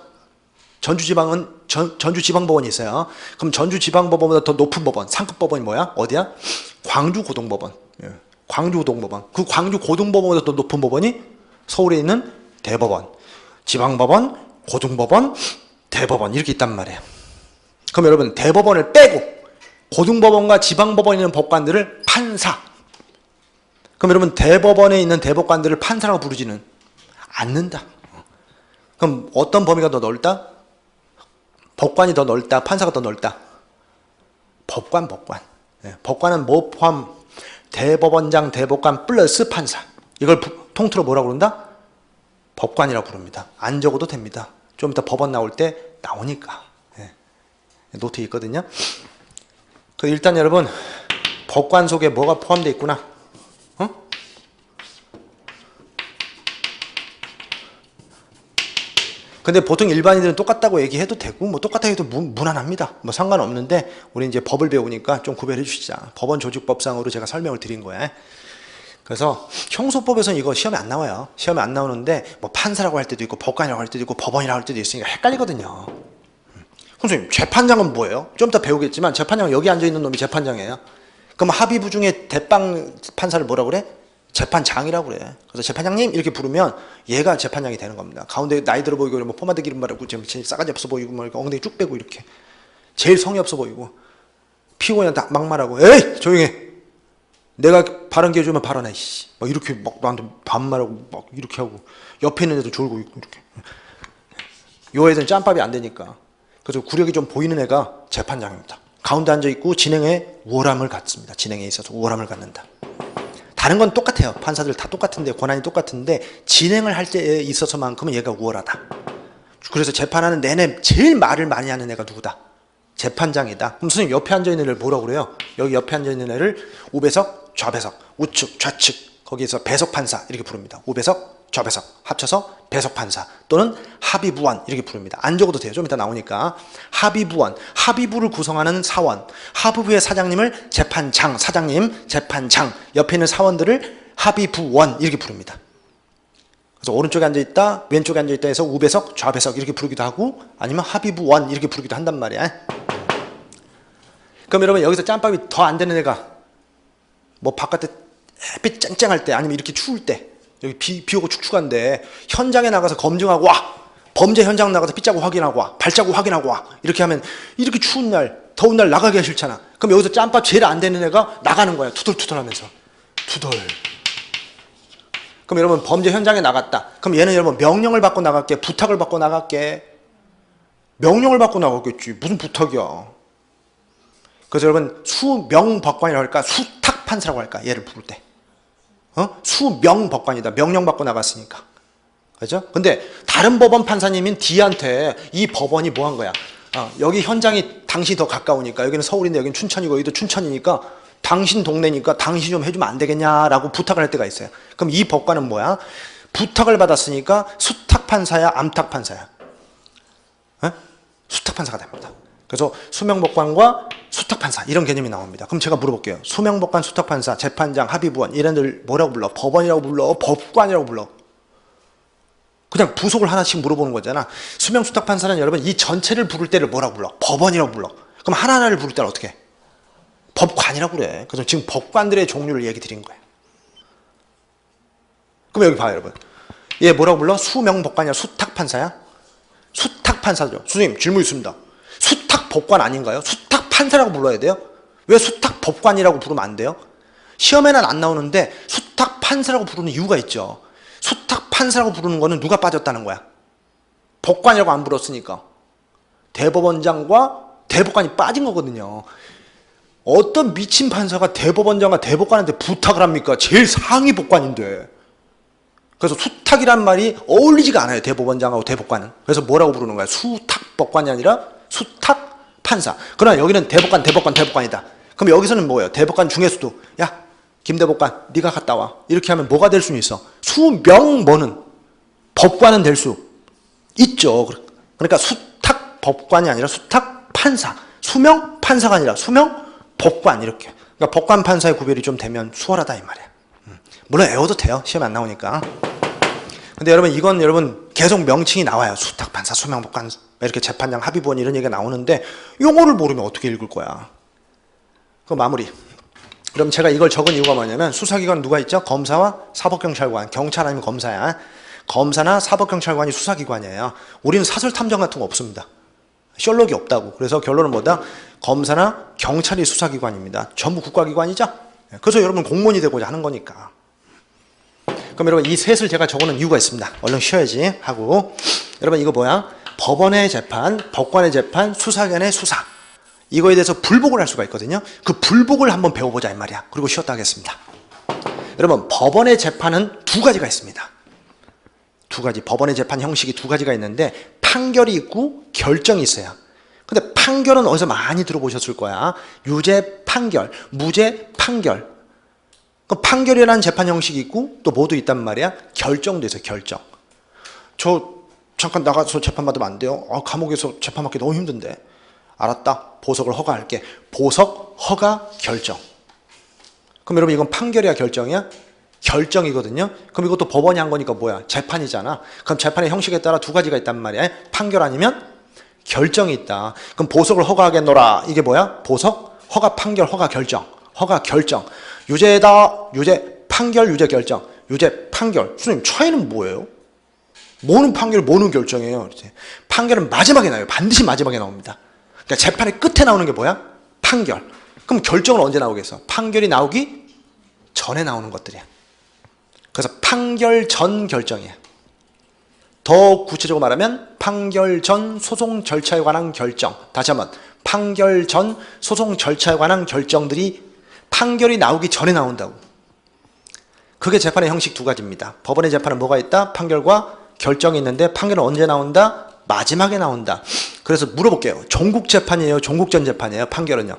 전주지방은 전주지방법원이 있어요. 그럼 전주지방법원보다 더 높은 법원, 상급 법원이 뭐야? 어디야? 광주고등법원. 광주고등법원. 그 광주고등법원보다 더 높은 법원이 서울에 있는 대법원, 지방법원, 고등법원, 대법원 이렇게 있단 말이에요. 그럼 여러분 대법원을 빼고 고등법원과 지방법원에 있는 법관들을 판사. 그럼 여러분 대법원에 있는 대법관들을 판사라고 부르지는 않는다. 그럼 어떤 범위가 더 넓다? 법관이 더 넓다? 판사가 더 넓다? 법관. 법관은 뭐 포함? 대법원장, 대법관 플러스 판사. 이걸 통틀어 뭐라고 그런다? 법관이라고 부릅니다. 안 적어도 됩니다. 좀 이따 법원 나올 때 나오니까. 노트에 있거든요. 일단 여러분 법관 속에 뭐가 포함되어 있구나. 근데 보통 일반인들은 똑같다고 얘기해도 되고 뭐 똑같다고 해도 무난합니다. 뭐 상관없는데 우리 이제 법을 배우니까 좀 구별해 주시자. 법원 조직법상으로 제가 설명을 드린 거예요. 그래서 형소법에서는 이거 시험에 안 나와요. 시험에 안 나오는데 뭐 판사라고 할 때도 있고 법관이라고 할 때도 있고 법원이라고 할 때도 있으니까 헷갈리거든요. 선생님 재판장은 뭐예요? 좀 이따 배우겠지만 재판장은 여기 앉아있는 놈이 재판장이에요. 그럼 합의부 중에 대빵 판사를 뭐라고 그래? 재판장이라고 그래. 그래서 재판장님 이렇게 부르면 얘가 재판장이 되는 겁니다. 가운데 나이 들어 보이고 뭐 포마드 기름 바르고 제일 싸가지 없어 보이고 뭐 엉덩이 쭉 빼고 이렇게 제일 성의 없어 보이고 피고인한테 막말하고 에이 조용히 해. 내가 발언 기회 주면 발언해. 막 이렇게 막 나한테 반말하고 막 이렇게 하고 옆에 있는 애도 졸고 있고 이렇게. 요 애들은 짬밥이 안 되니까. 그래서 구력이 좀 보이는 애가 재판장입니다. 가운데 앉아있고 진행에 우월함을 갖습니다. 진행에 있어서 우월함을 갖는다. 다른 건 똑같아요. 판사들 다 똑같은데 권한이 똑같은데 진행을 할 때에 있어서만큼은 얘가 우월하다. 그래서 재판하는 내내 제일 말을 많이 하는 애가 누구다? 재판장이다. 그럼 선생님 옆에 앉아있는 애를 뭐라고 그래요? 여기 옆에 앉아있는 애를 우배석, 좌배석, 우측, 좌측 거기에서 배석판사 이렇게 부릅니다. 우배석, 좌배석 합쳐서 배석판사 또는 합의부원 이렇게 부릅니다. 안 적어도 돼요. 좀 이따 나오니까. 합의부원, 합의부를 구성하는 사원, 합의부의 사장님을 재판장, 사장님, 재판장, 옆에 있는 사원들을 합의부원 이렇게 부릅니다. 그래서 오른쪽에 앉아있다, 왼쪽에 앉아있다 해서 우배석, 좌배석 이렇게 부르기도 하고 아니면 합의부원 이렇게 부르기도 한단 말이야. 그럼 여러분 여기서 짬밥이 더 안 되는 애가 뭐 바깥에 햇빛 쨍쨍할 때 아니면 이렇게 추울 때 여기 비 오고 축축한데 현장에 나가서 검증하고 와. 범죄 현장 나가서 빗자국 확인하고 와. 발자국 확인하고 와. 이렇게 하면 이렇게 추운 날, 더운 날 나가기가 싫잖아. 그럼 여기서 짬밥 제일 안 되는 애가 나가는 거야. 투덜투덜 하면서. 투덜. 그럼 여러분 범죄 현장에 나갔다. 그럼 얘는 여러분 명령을 받고 나갈게. 부탁을 받고 나갈게. 명령을 받고 나가겠지. 무슨 부탁이야. 그래서 여러분 수명법관이라고 할까? 수탁판사라고 할까? 얘를 부를 때. 수명법관이다. 명령받고 나갔으니까. 그죠? 근데 다른 법원 판사님인 D한테 이 법원이 뭐 한 거야? 여기 현장이 당신이 더 가까우니까 여기는 서울인데 여기는 춘천이고 여기도 춘천이니까 당신 동네니까 당신이 좀 해주면 안 되겠냐라고 부탁을 할 때가 있어요. 그럼 이 법관은 뭐야? 부탁을 받았으니까 수탁판사야 암탁판사야? 수탁판사가 됩니다. 그래서 수명법관과 수탁판사 이런 개념이 나옵니다. 그럼 제가 물어볼게요. 수명법관, 수탁판사, 재판장, 합의부원 이런 애들 뭐라고 불러? 법원이라고 불러? 법관이라고 불러? 그냥 부속을 하나씩 물어보는 거잖아. 수명 수탁판사는 여러분 이 전체를 부를 때를 뭐라고 불러? 법원이라고 불러. 그럼 하나하나를 부를 때는 어떻게 해? 법관이라고 그래. 그래서 지금 법관들의 종류를 얘기 드린 거예요. 그럼 여기 봐요 여러분. 얘 뭐라고 불러? 수명법관이야? 수탁판사야? 수탁판사죠. 선생님 질문 있습니다. 수탁법관 아닌가요? 수탁판사라고 불러야 돼요? 왜 수탁법관이라고 부르면 안 돼요? 시험에는 안 나오는데 수탁판사라고 부르는 이유가 있죠. 수탁판사라고 부르는 거는 누가 빠졌다는 거야? 법관이라고 안 불렀으니까. 대법원장과 대법관이 빠진 거거든요. 어떤 미친 판사가 대법원장과 대법관한테 부탁을 합니까? 제일 상위 법관인데. 그래서 수탁이란 말이 어울리지가 않아요. 대법원장하고 대법관은. 그래서 뭐라고 부르는 거야? 수탁법관이 아니라 수탁판사. 그러나 여기는 대법관이다. 그럼 여기서는 뭐예요? 대법관 중에서도 야 김대법관 네가 갔다 와. 이렇게 하면 뭐가 될 수는 있어? 수명뭐는 법관은 될 수 있죠. 그러니까 수탁법관이 아니라 수탁판사. 수명판사가 아니라 수명법관 이렇게. 그러니까 법관 판사의 구별이 좀 되면 수월하다 이 말이야. 물론 외워도 돼요. 시험에 안 나오니까. 근데 여러분 이건 여러분 계속 명칭이 나와요. 수탁판사, 수명법관 이렇게 재판장, 합의부원 이런 얘기가 나오는데 용어를 모르면 어떻게 읽을 거야. 그 마무리. 그럼 제가 이걸 적은 이유가 뭐냐면 수사기관 누가 있죠? 검사와 사법경찰관. 경찰 아니면 검사야. 검사나 사법경찰관이 수사기관이에요. 우리는 사설탐정 같은 거 없습니다. 셜록이 없다고. 그래서 결론은 뭐다? 검사나 경찰이 수사기관입니다. 전부 국가기관이죠? 그래서 여러분 공무원이 되고자 하는 거니까. 그럼 여러분 이 셋을 제가 적어놓은 이유가 있습니다. 얼른 쉬어야지 하고. 여러분 이거 뭐야? 법원의 재판, 법관의 재판, 수사기관의 수사. 이거에 대해서 불복을 할 수가 있거든요. 그 불복을 한번 배워보자 이 말이야. 그리고 쉬었다 하겠습니다. 여러분 법원의 재판은 두 가지가 있습니다. 두 가지. 법원의 재판 형식이 두 가지가 있는데 판결이 있고 결정이 있어요. 근데 판결은 어디서 많이 들어보셨을 거야. 유죄 판결, 무죄 판결. 그 판결이라는 재판 형식이 있고 또 뭐도 있단 말이야. 결정도 있어요. 결정. 저 잠깐 나가서 재판 받으면 안 돼요? 감옥에서 재판 받기 너무 힘든데. 알았다. 보석을 허가할게. 보석, 허가, 결정. 그럼 여러분 이건 판결이야 결정이야? 결정이거든요. 그럼 이것도 법원이 한 거니까 뭐야? 재판이잖아. 그럼 재판의 형식에 따라 두 가지가 있단 말이야. 판결 아니면 결정이 있다. 그럼 보석을 허가하겠노라. 이게 뭐야? 보석, 허가, 판결, 허가, 결정. 허가, 결정. 유죄다. 유죄, 판결, 유죄, 결정. 유죄, 판결. 선생님 차이는 뭐예요? 뭐는 판결, 뭐는 결정이에요? 판결은 마지막에 나와요. 반드시 마지막에 나옵니다. 그러니까 재판의 끝에 나오는 게 뭐야? 판결. 그럼 결정은 언제 나오겠어? 판결이 나오기 전에 나오는 것들이야. 그래서 판결 전 결정이야. 더 구체적으로 말하면 판결 전 소송 절차에 관한 결정. 다시 한번 판결 전 소송 절차에 관한 결정들이 판결이 나오기 전에 나온다고. 그게 재판의 형식 두 가지입니다. 법원의 재판은 뭐가 있다? 판결과 결정이 있는데 판결은 언제 나온다? 마지막에 나온다. 그래서 물어볼게요. 종국재판이에요? 종국전 재판이에요? 판결은요?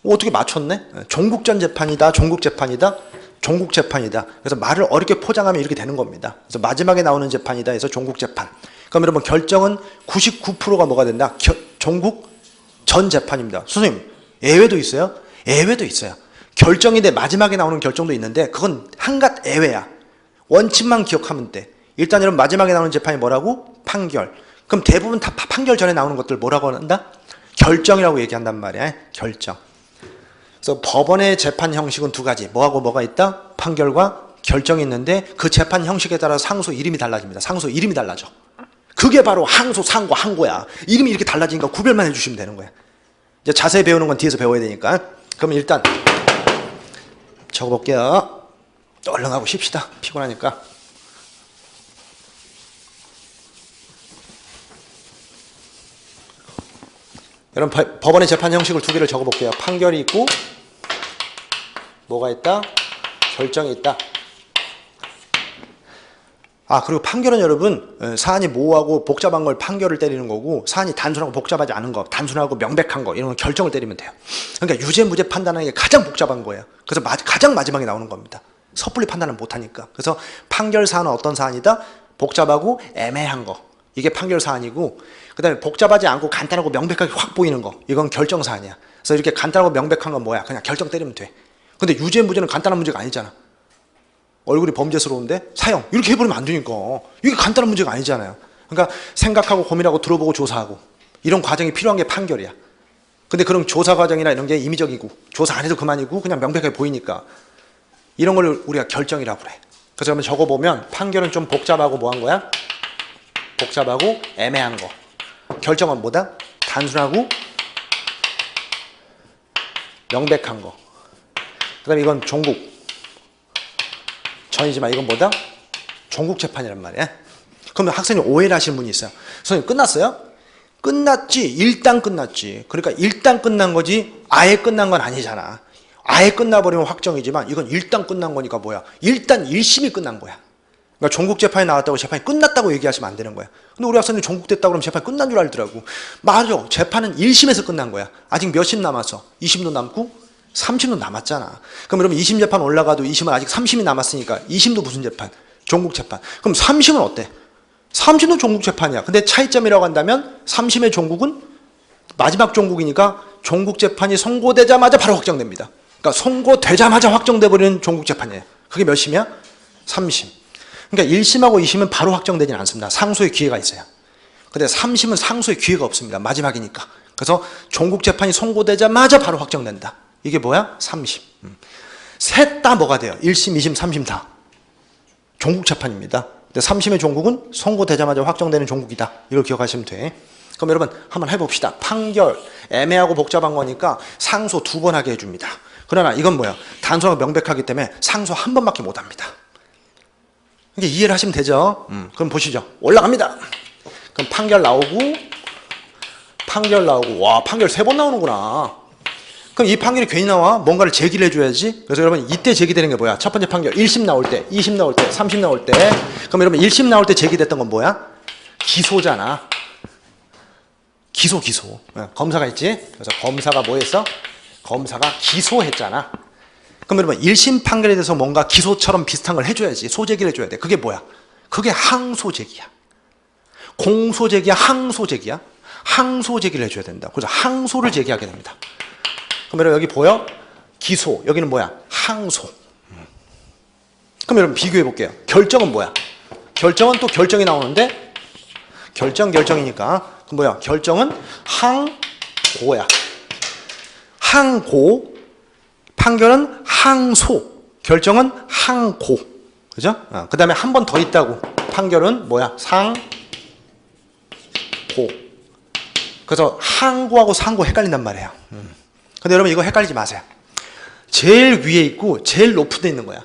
어떻게 맞췄네? 종국전 재판이다? 종국재판이다? 종국재판이다. 그래서 말을 어렵게 포장하면 이렇게 되는 겁니다. 그래서 마지막에 나오는 재판이다 해서 종국재판. 그럼 여러분 결정은 99%가 뭐가 된다? 종국전 재판입니다. 선생님 예외도 있어요? 예외도 있어요. 결정인데 마지막에 나오는 결정도 있는데 그건 한갓 예외야. 원칙만 기억하면 돼. 일단 여러분 마지막에 나오는 재판이 뭐라고? 판결. 그럼 대부분 다 판결 전에 나오는 것들 뭐라고 한다? 결정이라고 얘기한단 말이야. 결정. 그래서 법원의 재판 형식은 두 가지. 뭐하고 뭐가 있다? 판결과 결정이 있는데 그 재판 형식에 따라 상소 이름이 달라집니다. 상소 이름이 달라져. 그게 바로 항소, 상고, 항고야. 이름이 이렇게 달라지니까 구별만 해주시면 되는 거야. 이제 자세히 배우는 건 뒤에서 배워야 되니까. 그럼 일단 적어볼게요. 얼른 하고 쉽시다. 피곤하니까. 여러분 법원의 재판 형식을 두 개를 적어볼게요. 판결이 있고 뭐가 있다? 결정이 있다. 그리고 판결은 여러분 사안이 모호하고 복잡한 걸 판결을 때리는 거고 사안이 단순하고 복잡하지 않은 거, 단순하고 명백한 거 이런 건 결정을 때리면 돼요. 그러니까 유죄 무죄 판단하는 게 가장 복잡한 거예요. 그래서 가장 마지막에 나오는 겁니다. 섣불리 판단을 못하니까. 그래서 판결 사안은 어떤 사안이다? 복잡하고 애매한 거. 이게 판결 사안이고 그 다음에 복잡하지 않고 간단하고 명백하게 확 보이는 거. 이건 결정 사안이야. 그래서 이렇게 간단하고 명백한 건 뭐야? 그냥 결정 때리면 돼. 근데 유죄 무죄는 간단한 문제가 아니잖아. 얼굴이 범죄스러운데 사형 이렇게 해버리면 안 되니까. 이게 간단한 문제가 아니잖아요. 그러니까 생각하고 고민하고 들어보고 조사하고 이런 과정이 필요한 게 판결이야. 근데 그런 조사 과정이나 이런 게 임의적이고 조사 안 해도 그만이고 그냥 명백하게 보이니까 이런 걸 우리가 결정이라고 그래. 그래서 한번 적어보면 판결은 좀 복잡하고 뭐 한 거야? 복잡하고 애매한 거. 결정은 뭐다? 단순하고 명백한 거. 그 다음에 이건 종국. 전이지만 이건 뭐다? 종국 재판이란 말이야. 그러면 학생님 오해를 하시는 분이 있어요. 선생님 끝났어요? 끝났지. 일단 끝났지. 그러니까 일단 끝난 거지 아예 끝난 건 아니잖아. 아예 끝나버리면 확정이지만 이건 일단 끝난 거니까 뭐야? 일단 1심이 끝난 거야. 그러니까 종국재판이 나왔다고 재판이 끝났다고 얘기하시면 안 되는 거야. 근데 우리 학생들 종국됐다고 그러면 재판이 끝난 줄 알더라고. 맞아. 재판은 1심에서 끝난 거야. 아직 몇 심 남았어? 2심도 남고 3심도 남았잖아. 그럼 여러분 2심 재판 올라가도 2심은 아직 3심이 남았으니까 2심도 무슨 재판? 종국재판. 그럼 3심은 어때? 3심도 종국재판이야. 근데 차이점이라고 한다면 3심의 종국은 마지막 종국이니까 종국재판이 선고되자마자 바로 확정됩니다. 그러니까 선고되자마자 확정돼 버리는 종국재판이에요. 그게 몇 심이야? 3심. 그러니까 1심하고 2심은 바로 확정되지는 않습니다. 상소의 기회가 있어요. 근데 3심은 상소의 기회가 없습니다. 마지막이니까. 그래서 종국재판이 선고되자마자 바로 확정된다. 이게 뭐야? 3심. 셋 다 뭐가 돼요? 1심, 2심, 3심 다 종국재판입니다. 근데 3심의 종국은 선고되자마자 확정되는 종국이다. 이걸 기억하시면 돼. 그럼 여러분 한번 해봅시다. 판결 애매하고 복잡한 거니까 상소 2번 하게 해줍니다. 그러나 이건 뭐야? 단순하고 명백하기 때문에 상소 1번밖에 못합니다. 이게 이해를 하시면 되죠? 그럼 보시죠. 올라갑니다. 그럼 판결 나오고 와 판결 3번 나오는구나. 그럼 이 판결이 괜히 나와? 뭔가를 제기를 해줘야지. 그래서 여러분 이때 제기되는 게 뭐야? 첫 번째 판결 1심 나올 때, 2심 나올 때, 3심 나올 때. 그럼 여러분 1심 나올 때 제기됐던 건 뭐야? 기소잖아. 기소. 검사가 있지? 그래서 검사가 뭐 했어? 검사가 기소했잖아. 그럼 여러분 1심 판결에 대해서 뭔가 기소처럼 비슷한 걸 해줘야지. 소제기를 해줘야 돼. 그게 뭐야? 그게 항소제기야. 공소제기야? 항소제기야? 항소제기를 해줘야 된다. 그래서 항소를 제기하게 됩니다. 그럼 여러분 여기 보여? 기소. 여기는 뭐야? 항소. 그럼 여러분 비교해 볼게요. 결정은 뭐야? 결정은 또 결정이 나오는데 결정이니까 그럼 뭐야? 결정은 항고야. 항고. 판결은 항소. 결정은 항고. 그죠? 그 다음에 한 번 더 있다고. 판결은 뭐야? 상고. 그래서 항고하고 상고 헷갈린단 말이에요. 근데 여러분 이거 헷갈리지 마세요. 제일 위에 있고 제일 높은 데 있는 거야.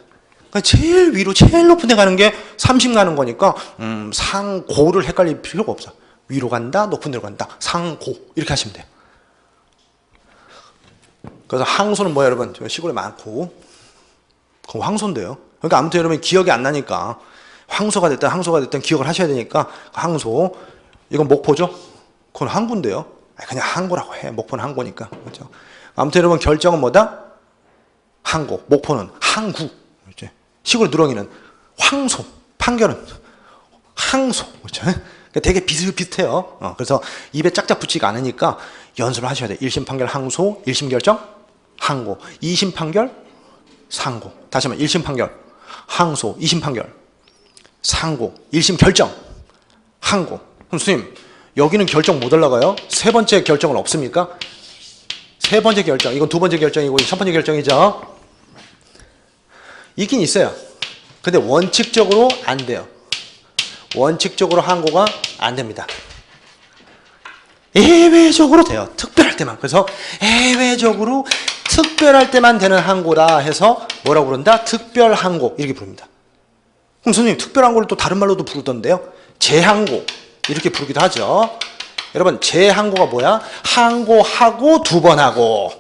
그러니까 제일 위로 제일 높은 데 가는 게 3심 가는 거니까 상고를 헷갈릴 필요가 없어. 위로 간다, 높은 데로 간다. 상고 이렇게 하시면 돼요. 그래서 항소는 뭐야 여러분? 시골에 많고 그럼 황소인데요. 그러니까 아무튼 여러분 기억이 안 나니까 황소가 됐든 기억을 하셔야 되니까 항소. 이건 목포죠? 그건 항구인데요. 그냥 항구라고 해. 목포는 항구니까. 그렇죠? 아무튼 여러분 결정은 뭐다? 항고. 목포는 항구. 그렇죠? 시골 누렁이는 황소. 판결은 항소. 그렇죠? 되게 비슷해요. 그래서 입에 짝짝 붙이지 않으니까 연습을 하셔야 돼요. 1심 판결 항소, 1심 결정 항고, 2심 판결 상고. 다시 한번 1심 판결 항소, 2심 판결 상고, 1심 결정 항고. 그럼 선생님 여기는 결정 못 올라가요? 세 번째 결정은 없습니까? 세 번째 결정, 이건 두 번째 결정이고 첫 번째 결정이죠. 있긴 있어요. 근데 원칙적으로 안 돼요. 원칙적으로 항고가 안 됩니다. 예외적으로 돼요. 특별할 때만. 그래서 예외적으로 특별할 때만 되는 항고다 해서 뭐라고 부른다? 특별항고 이렇게 부릅니다. 그럼 선생님 특별항고를 또 다른 말로도 부르던데요. 재항고 이렇게 부르기도 하죠. 여러분 재항고가 뭐야? 항고하고 2번 하고.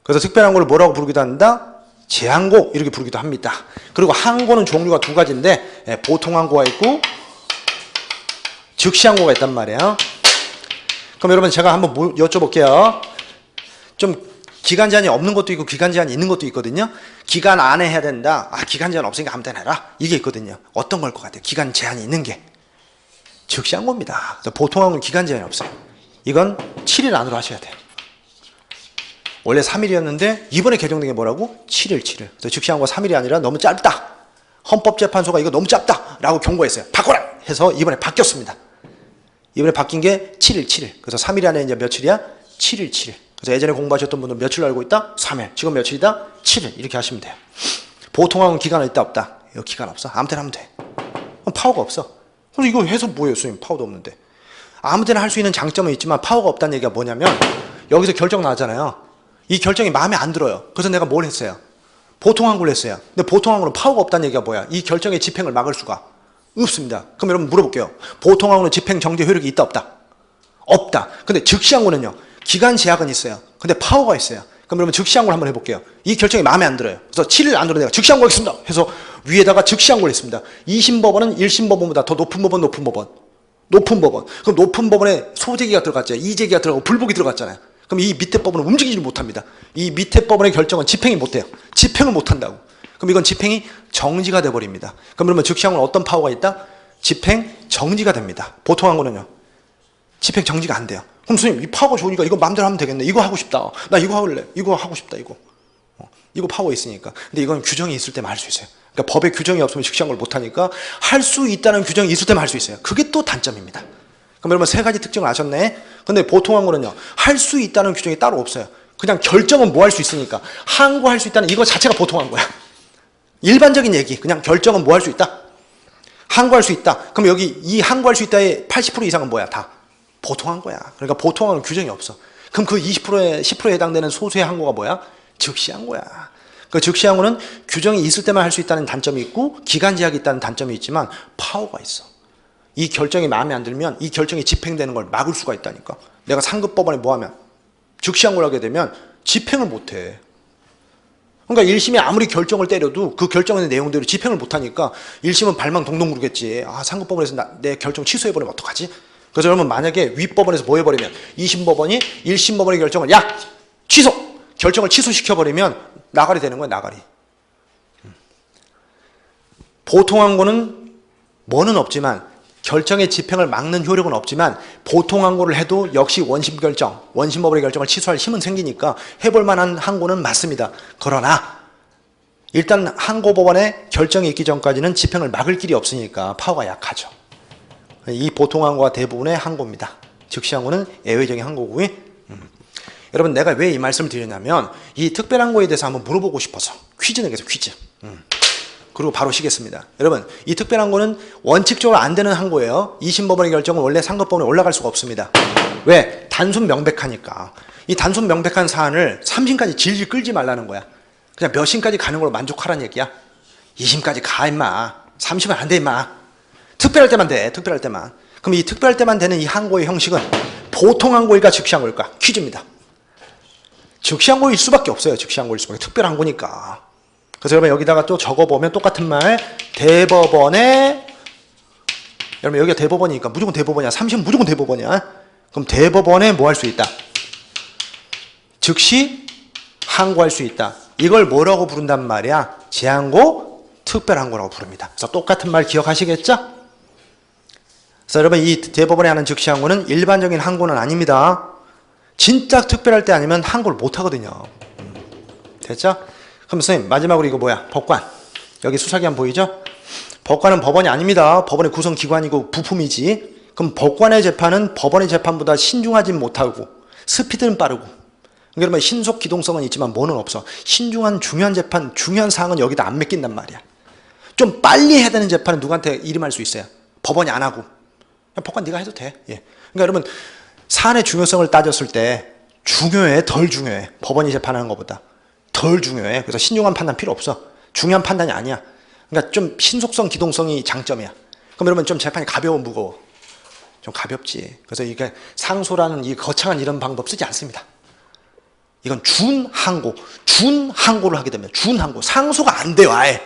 그래서 특별항고를 뭐라고 부르기도 한다? 재항고 이렇게 부르기도 합니다. 그리고 항고는 종류가 2가지인데 보통항고가 있고 즉시항고가 있단 말이에요. 그럼 여러분 제가 한번 여쭤볼게요. 좀 기간 제한이 없는 것도 있고 기간 제한이 있는 것도 있거든요. 기간 안에 해야 된다. 기간 제한 없으니까 아무 때나 해라. 이게 있거든요. 어떤 걸 것 같아요? 기간 제한이 있는 게 즉시항고입니다. 보통항고는 기간 제한이 없어요. 이건 7일 안으로 하셔야 돼요. 원래 3일이었는데 이번에 개정된 게 뭐라고? 7일, 7일. 그래서 즉시항고가 3일이 아니라 너무 짧다. 헌법재판소가 이거 너무 짧다 라고 경고했어요. 바꿔라 해서 이번에 바뀌었습니다. 이번에 바뀐 게 7일, 7일. 그래서 3일 안에 이제 며칠이야? 7일, 7일. 그래서 예전에 공부하셨던 분들은 며칠 알고 있다? 3일. 지금 며칠이다? 7일. 이렇게 하시면 돼요. 보통하고는 기간은 있다 없다? 이거 기간 없어. 아무 때나 하면 돼. 그럼 파워가 없어. 그럼 이거 해서 뭐예요, 선생님? 파워도 없는데. 아무 때나 할 수 있는 장점은 있지만 파워가 없다는 얘기가 뭐냐면 여기서 결정 나잖아요. 이 결정이 마음에 안 들어요. 그래서 내가 뭘 했어요? 보통항고를 했어요. 근데 보통항고는 파워가 없다는 얘기가 뭐야? 이 결정의 집행을 막을 수가 없습니다. 그럼 여러분 물어볼게요. 보통항고는 집행 정지 효력이 있다 없다? 없다. 근데 즉시항고는요. 기간 제약은 있어요. 근데 파워가 있어요. 그럼 여러분 즉시항고를 한번 해볼게요. 이 결정이 마음에 안 들어요. 그래서 7일 안 들어 내가 즉시항고 하겠습니다. 해서 위에다가 즉시항고를 했습니다. 2심 법원은 1심 법원보다 더 높은 법원, 높은 법원. 높은 법원. 그럼 높은 법원에 소재기가 들어갔죠. 이재기가 들어가고 불복이 들어갔잖아요. 그럼 이 밑에 법원은 움직이지 못합니다. 이 밑에 법원의 결정은 집행이 못 돼요. 집행을 못 한다고. 그럼 이건 집행이 정지가 돼버립니다. 그럼 그러면 즉시항고는 어떤 파워가 있다? 집행 정지가 됩니다. 보통항고는요. 집행 정지가 안 돼요. 그럼 선생님 이 파워가 좋으니까 이거 마음대로 하면 되겠네. 이거 하고 싶다. 나 이거 할래. 이거 하고 싶다. 이거 파워 있으니까. 근데 이건 규정이 있을 때만 할 수 있어요. 그러니까 법에 규정이 없으면 즉시항고를 못 하니까 할 수 있다는 규정이 있을 때만 할 수 있어요. 그게 또 단점입니다. 그럼 여러분 세 가지 특징을 아셨네. 근데 보통항고는요. 할 수 있다는 규정이 따로 없어요. 그냥 결정은 뭐 할 수 있으니까. 항고할 수 있다는 이거 자체가 보통항고야. 일반적인 얘기. 그냥 결정은 뭐 할 수 있다. 항고할 수 있다. 그럼 여기 이 항고할 수 있다의 80% 이상은 뭐야? 다 보통항고야. 그러니까 보통항고는 규정이 없어. 그럼 그 20%에 10%에 해당되는 소수의 항고가 뭐야? 즉시항고야. 그 즉시항고는 규정이 있을 때만 할 수 있다는 단점이 있고 기간 제약이 있다는 단점이 있지만 파워가 있어. 이 결정이 마음에 안 들면 이 결정이 집행되는 걸 막을 수가 있다니까. 내가 상급법원에 뭐 하면 즉시항고를 하게 되면 집행을 못 해. 그러니까 1심이 아무리 결정을 때려도 그 결정의 내용대로 집행을 못 하니까 1심은 발망 동동 구르겠지. 아, 상급법원에서 내 결정 취소해버리면 어떡하지? 그래서 여러분 만약에 윗법원에서 뭐 해버리면 2심 법원이 1심 법원의 결정을 야! 취소! 결정을 취소시켜버리면 나가리 되는 거야, 나가리. 보통항고는 뭐는 없지만 결정의 집행을 막는 효력은 없지만 보통항고를 해도 역시 원심 결정, 원심 법원의 결정을 취소할 힘은 생기니까 해볼 만한 항고는 맞습니다. 그러나 일단 항고법원의 결정이 있기 전까지는 집행을 막을 길이 없으니까 파워가 약하죠. 이 보통항고가 대부분의 항고입니다. 즉시항고는 예외적인 항고고요. 여러분 내가 왜 이 말씀을 드리냐면 이 특별항고에 대해서 한번 물어보고 싶어서 퀴즈 내겠어요. 퀴즈. 그리고 바로 쉬겠습니다. 여러분 이 특별항고는 원칙적으로 안 되는 항고예요. 2심 법원의 결정은 원래 상급법원에 올라갈 수가 없습니다. 왜? 단순 명백하니까. 이 단순 명백한 사안을 3심까지 질질 끌지 말라는 거야. 그냥 몇 심까지 가는 걸로 만족하라는 얘기야. 2심까지 가 임마. 3심은 안 돼 임마. 특별할 때만 돼. 특별할 때만. 그럼 이 특별할 때만 되는 이 항고의 형식은 보통항고일까 즉시항고일까? 퀴즈입니다. 즉시항고일 수밖에 없어요. 즉시항고일 수밖에. 특별항고니까. 그래서 여러분 여기다가 또 적어보면 똑같은 말. 대법원에 여러분 여기가 대법원이니까 무조건 대법원이야. 3심은 무조건 대법원이야. 그럼 대법원에 뭐 할 수 있다? 즉시 항고할 수 있다. 이걸 뭐라고 부른단 말이야? 제항고, 특별항고라고 부릅니다. 그래서 똑같은 말 기억하시겠죠? 그래서 여러분 이 대법원에 하는 즉시항고는 일반적인 항고는 아닙니다. 진짜 특별할 때 아니면 항고를 못 하거든요. 됐죠? 그럼 선생님 마지막으로 이거 뭐야? 법관. 여기 수사기관 보이죠? 법관은 법원이 아닙니다. 법원의 구성기관이고 부품이지. 그럼 법관의 재판은 법원의 재판보다 신중하진 못하고 스피드는 빠르고. 그러면 신속 기동성은 있지만 뭐는 없어. 신중한 중요한 재판, 중요한 사항은 여기다 안 맡긴단 말이야. 좀 빨리 해야 되는 재판은 누구한테 이름할 수 있어요? 법원이 안 하고. 법관 네가 해도 돼. 예. 그러니까 여러분 사안의 중요성을 따졌을 때 중요해, 덜 중요해. 법원이 재판하는 것보다 덜 중요해. 그래서 신중한 판단 필요 없어. 중요한 판단이 아니야. 그러니까 좀 신속성, 기동성이 장점이야. 그럼 여러분 좀 재판이 가벼워, 무거워? 좀 가볍지. 그래서 이게 상소라는 이 거창한 이런 방법 쓰지 않습니다. 이건 준항고, 준항고를 하게 되면 준항고, 상소가 안 돼요, 아예.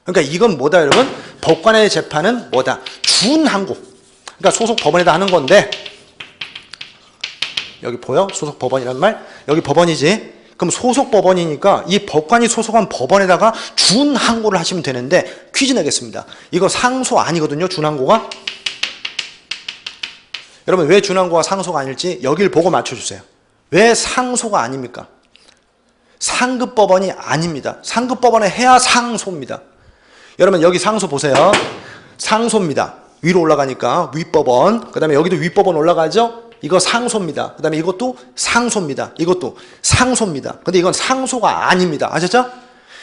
그러니까 이건 뭐다, 여러분? 법관의 재판은 뭐다? 준항고. 그러니까 소속 법원에다 하는 건데, 여기 보여? 소속 법원이란 말? 여기 법원이지? 그럼 소속 법원이니까 이 법관이 소속한 법원에다가 준항고를 하시면 되는데 퀴즈 내겠습니다. 이거 상소 아니거든요, 준항고가. 여러분 왜 준항고가 상소가 아닐지 여길 보고 맞춰주세요. 왜 상소가 아닙니까? 상급법원이 아닙니다. 상급법원에 해야 상소입니다. 여러분 여기 상소 보세요. 상소입니다. 위로 올라가니까 윗법원, 그 다음에 여기도 윗법원 올라가죠? 이거 상소입니다. 그 다음에 이것도 상소입니다. 이것도 상소입니다. 근데 이건 상소가 아닙니다. 아셨죠?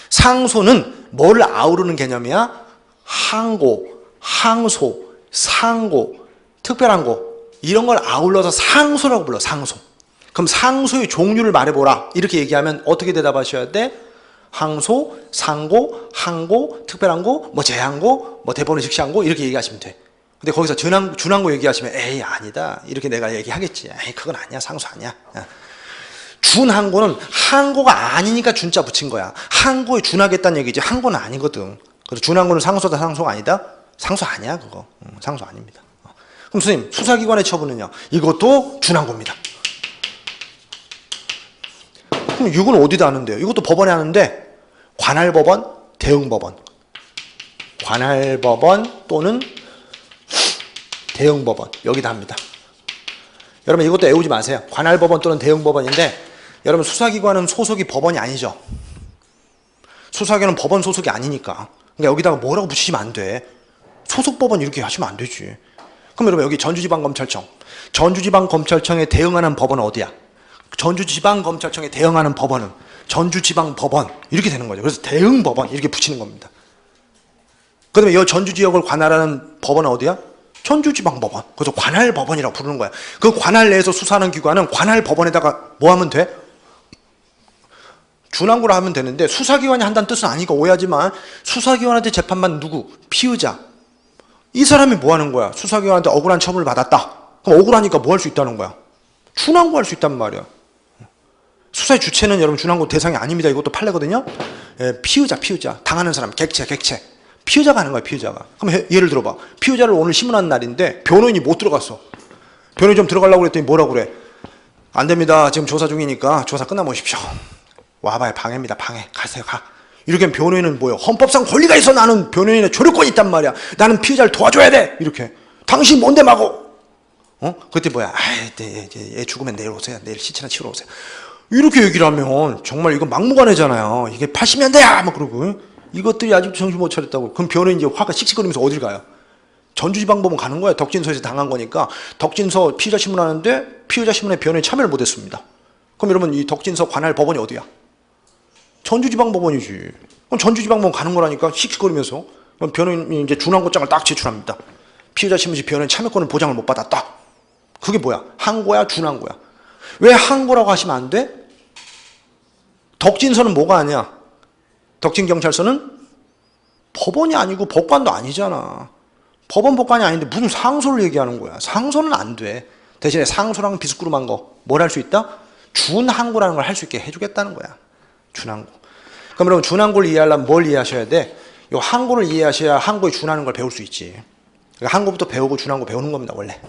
상소는 뭐를 아우르는 개념이야? 항고, 항소, 상고, 특별항고 이런 걸 아울러서 상소라고 불러. 상소. 그럼 상소의 종류를 말해보라 이렇게 얘기하면 어떻게 대답하셔야 돼? 항소, 상고, 항고, 특별항고, 뭐 제항고, 뭐 대법원 직시항고 이렇게 얘기하시면 돼. 근데 거기서 준항고 얘기하시면 에이 아니다 이렇게 내가 얘기하겠지. 에이 그건 아니야. 상소 아니야. 준항고는 항고가 아니니까 준자 붙인 거야. 항고에 준하겠다는 얘기지 항고는 아니거든. 그래서 준항고는 상소다 상소가 아니다? 상소 아니야 그거. 상소 아닙니다. 그럼 선생님 수사기관의 처분은요? 이것도 준항고입니다. 그럼 이건 어디다 하는데요? 이것도 법원에 하는데 관할법원, 대응법원. 관할법원 또는 대응법원 여기다 합니다. 여러분 이것도 외우지 마세요. 관할법원 또는 대응법원인데 여러분 수사기관은 소속이 법원이 아니죠. 수사기관은 법원 소속이 아니니까 그러니까 여기다가 뭐라고 붙이시면 안 돼. 소속법원 이렇게 하시면 안 되지. 그럼 여러분 여기 전주지방검찰청 전주지방검찰청에 대응하는 법원은 어디야? 전주지방검찰청에 대응하는 법원은 전주지방법원 이렇게 되는 거죠. 그래서 대응법원 이렇게 붙이는 겁니다. 그 다음에 이 전주지역을 관할하는 법원은 어디야? 전주지방법원. 그래서 관할법원이라고 부르는 거야. 그 관할 내에서 수사하는 기관은 관할법원에다가 뭐 하면 돼? 준항고를 하면 되는데 수사기관이 한다는 뜻은 아니고 오해하지만 수사기관한테 재판받는 누구? 피의자. 이 사람이 뭐 하는 거야? 수사기관한테 억울한 처분을 받았다. 그럼 억울하니까 뭐 할 수 있다는 거야? 준항고 할 수 있단 말이야. 수사의 주체는 여러분 준항고 대상이 아닙니다. 이것도 판례거든요. 피의자. 당하는 사람, 객체. 피의자가 하는 거야, 피의자가. 그럼 예를 들어봐. 피의자를 오늘 신문한 날인데 변호인이 못 들어갔어. 변호인 좀 들어가려고 그랬더니 뭐라고 그래? 안 됩니다. 지금 조사 중이니까 조사 끝나면 오십시오. 와봐요. 방해입니다. 방해. 가세요. 가. 이렇게 하면 변호인은 뭐예요? 헌법상 권리가 있어. 나는 변호인의 조력권이 있단 말이야. 나는 피의자를 도와줘야 돼. 이렇게. 당신 뭔데 마고? 그때 뭐야? 얘 죽으면 내일 오세요. 내일 시체나 치우러 오세요. 이렇게 얘기를 하면 정말 이거 막무가내잖아요. 이게 80년대야! 막 그러고. 이것들이 아직도 정신 못 차렸다고. 그럼 변호인 이제 화가 씩씩거리면서 어딜 가요? 전주지방법원 가는 거야. 덕진서에서 당한 거니까. 덕진서 피의자 신문하는데 피의자 신문에 변호인 참여를 못 했습니다. 그럼 여러분 이 덕진서 관할 법원이 어디야? 전주지방법원이지. 그럼 전주지방법원 가는 거라니까 씩씩거리면서. 그럼 변호인이 이제 준항고장을 딱 제출합니다. 피의자 신문지 변호인 참여권을 보장을 못 받았다. 그게 뭐야? 항고야, 준항고야. 왜 항고라고 하시면 안 돼? 덕진서는 뭐가 아니야? 덕진경찰서는 법원이 아니고 법관도 아니잖아. 법원 법관이 아닌데 무슨 상소를 얘기하는 거야. 상소는 안 돼. 대신에 상소랑 비스꾸름한 거 뭘 할 수 있다? 준항고라는 걸 할 수 있게 해주겠다는 거야. 준항고. 그럼 여러분 준항고를 이해하려면 뭘 이해하셔야 돼? 이 항고를 이해하셔야 항고에 준하는 걸 배울 수 있지. 그러니까 항고부터 배우고 준항고 배우는 겁니다. 원래.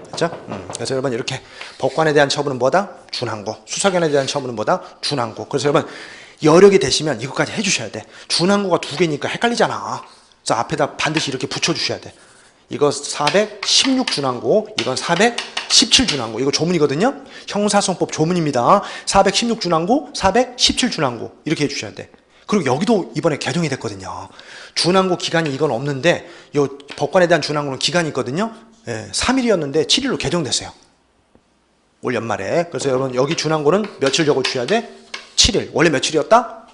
그렇죠? 그래서 여러분 이렇게 법관에 대한 처분은 뭐다? 준항고. 수사기관에 대한 처분은 뭐다? 준항고. 그래서 여러분 여력이 되시면 이것까지 해주셔야 돼. 준항고가 두 개니까 헷갈리잖아. 그래서 앞에다 반드시 이렇게 붙여주셔야 돼. 이거 416 준항고, 이건 417 준항고. 이거 조문이거든요. 형사소송법 조문입니다. 416 준항고, 417 준항고 이렇게 해주셔야 돼. 그리고 여기도 이번에 개정이 됐거든요. 준항고 기간이 이건 없는데 이 법관에 대한 준항고는 기간이 있거든요. 3일이었는데 7일로 개정됐어요. 올 연말에. 그래서 여러분 여기 준항고는 며칠 적어주셔야 돼? 7일. 원래 며칠이었다?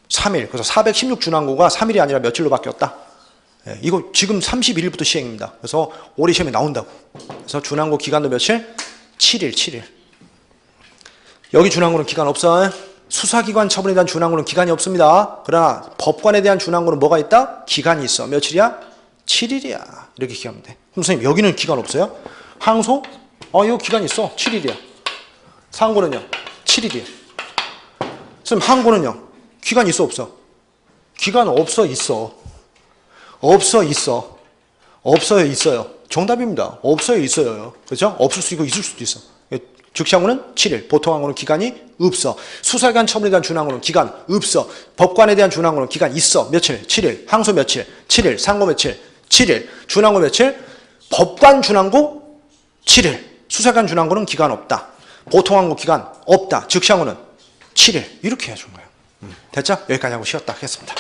3일. 그래서 416 준항고가 3일이 아니라 며칠로 바뀌었다? 이거 지금 31일부터 시행입니다. 그래서 올해 시험에 나온다고. 그래서 준항고 기간도 며칠? 7일. 여기 준항고는 기간 없어. 수사기관 처분에 대한 준항고는 기간이 없습니다. 그러나 법관에 대한 준항고는 뭐가 있다? 기간이 있어. 며칠이야? 7일이야. 이렇게 기억하면 돼. 그럼 선생님 여기는 기간 없어요? 항소? 이거 기간 있어. 7일이야. 상고는요? 7일이야. 선생님 항고는요? 기간 있어 없어? 기간 없어 있어. 없어 있어. 없어요 있어요. 정답입니다. 없어요 있어요. 그렇죠? 없을 수 있고 있을 수도 있어. 즉시항고는 7일. 보통항고는 기간이 없어. 수사기관 처분에 대한 준항고는 기간 없어. 법관에 대한 준항고는 기간 있어. 며칠? 7일. 항소 며칠? 7일. 상고 며칠? 7일. 준항고 며칠? 법관 준항고 7일. 수사기관 준항고는 기간 없다. 보통항고 기간 없다. 즉시항고는 7일 이렇게 해준 거예요. 됐죠? 여기까지 하고 쉬었다 하겠습니다.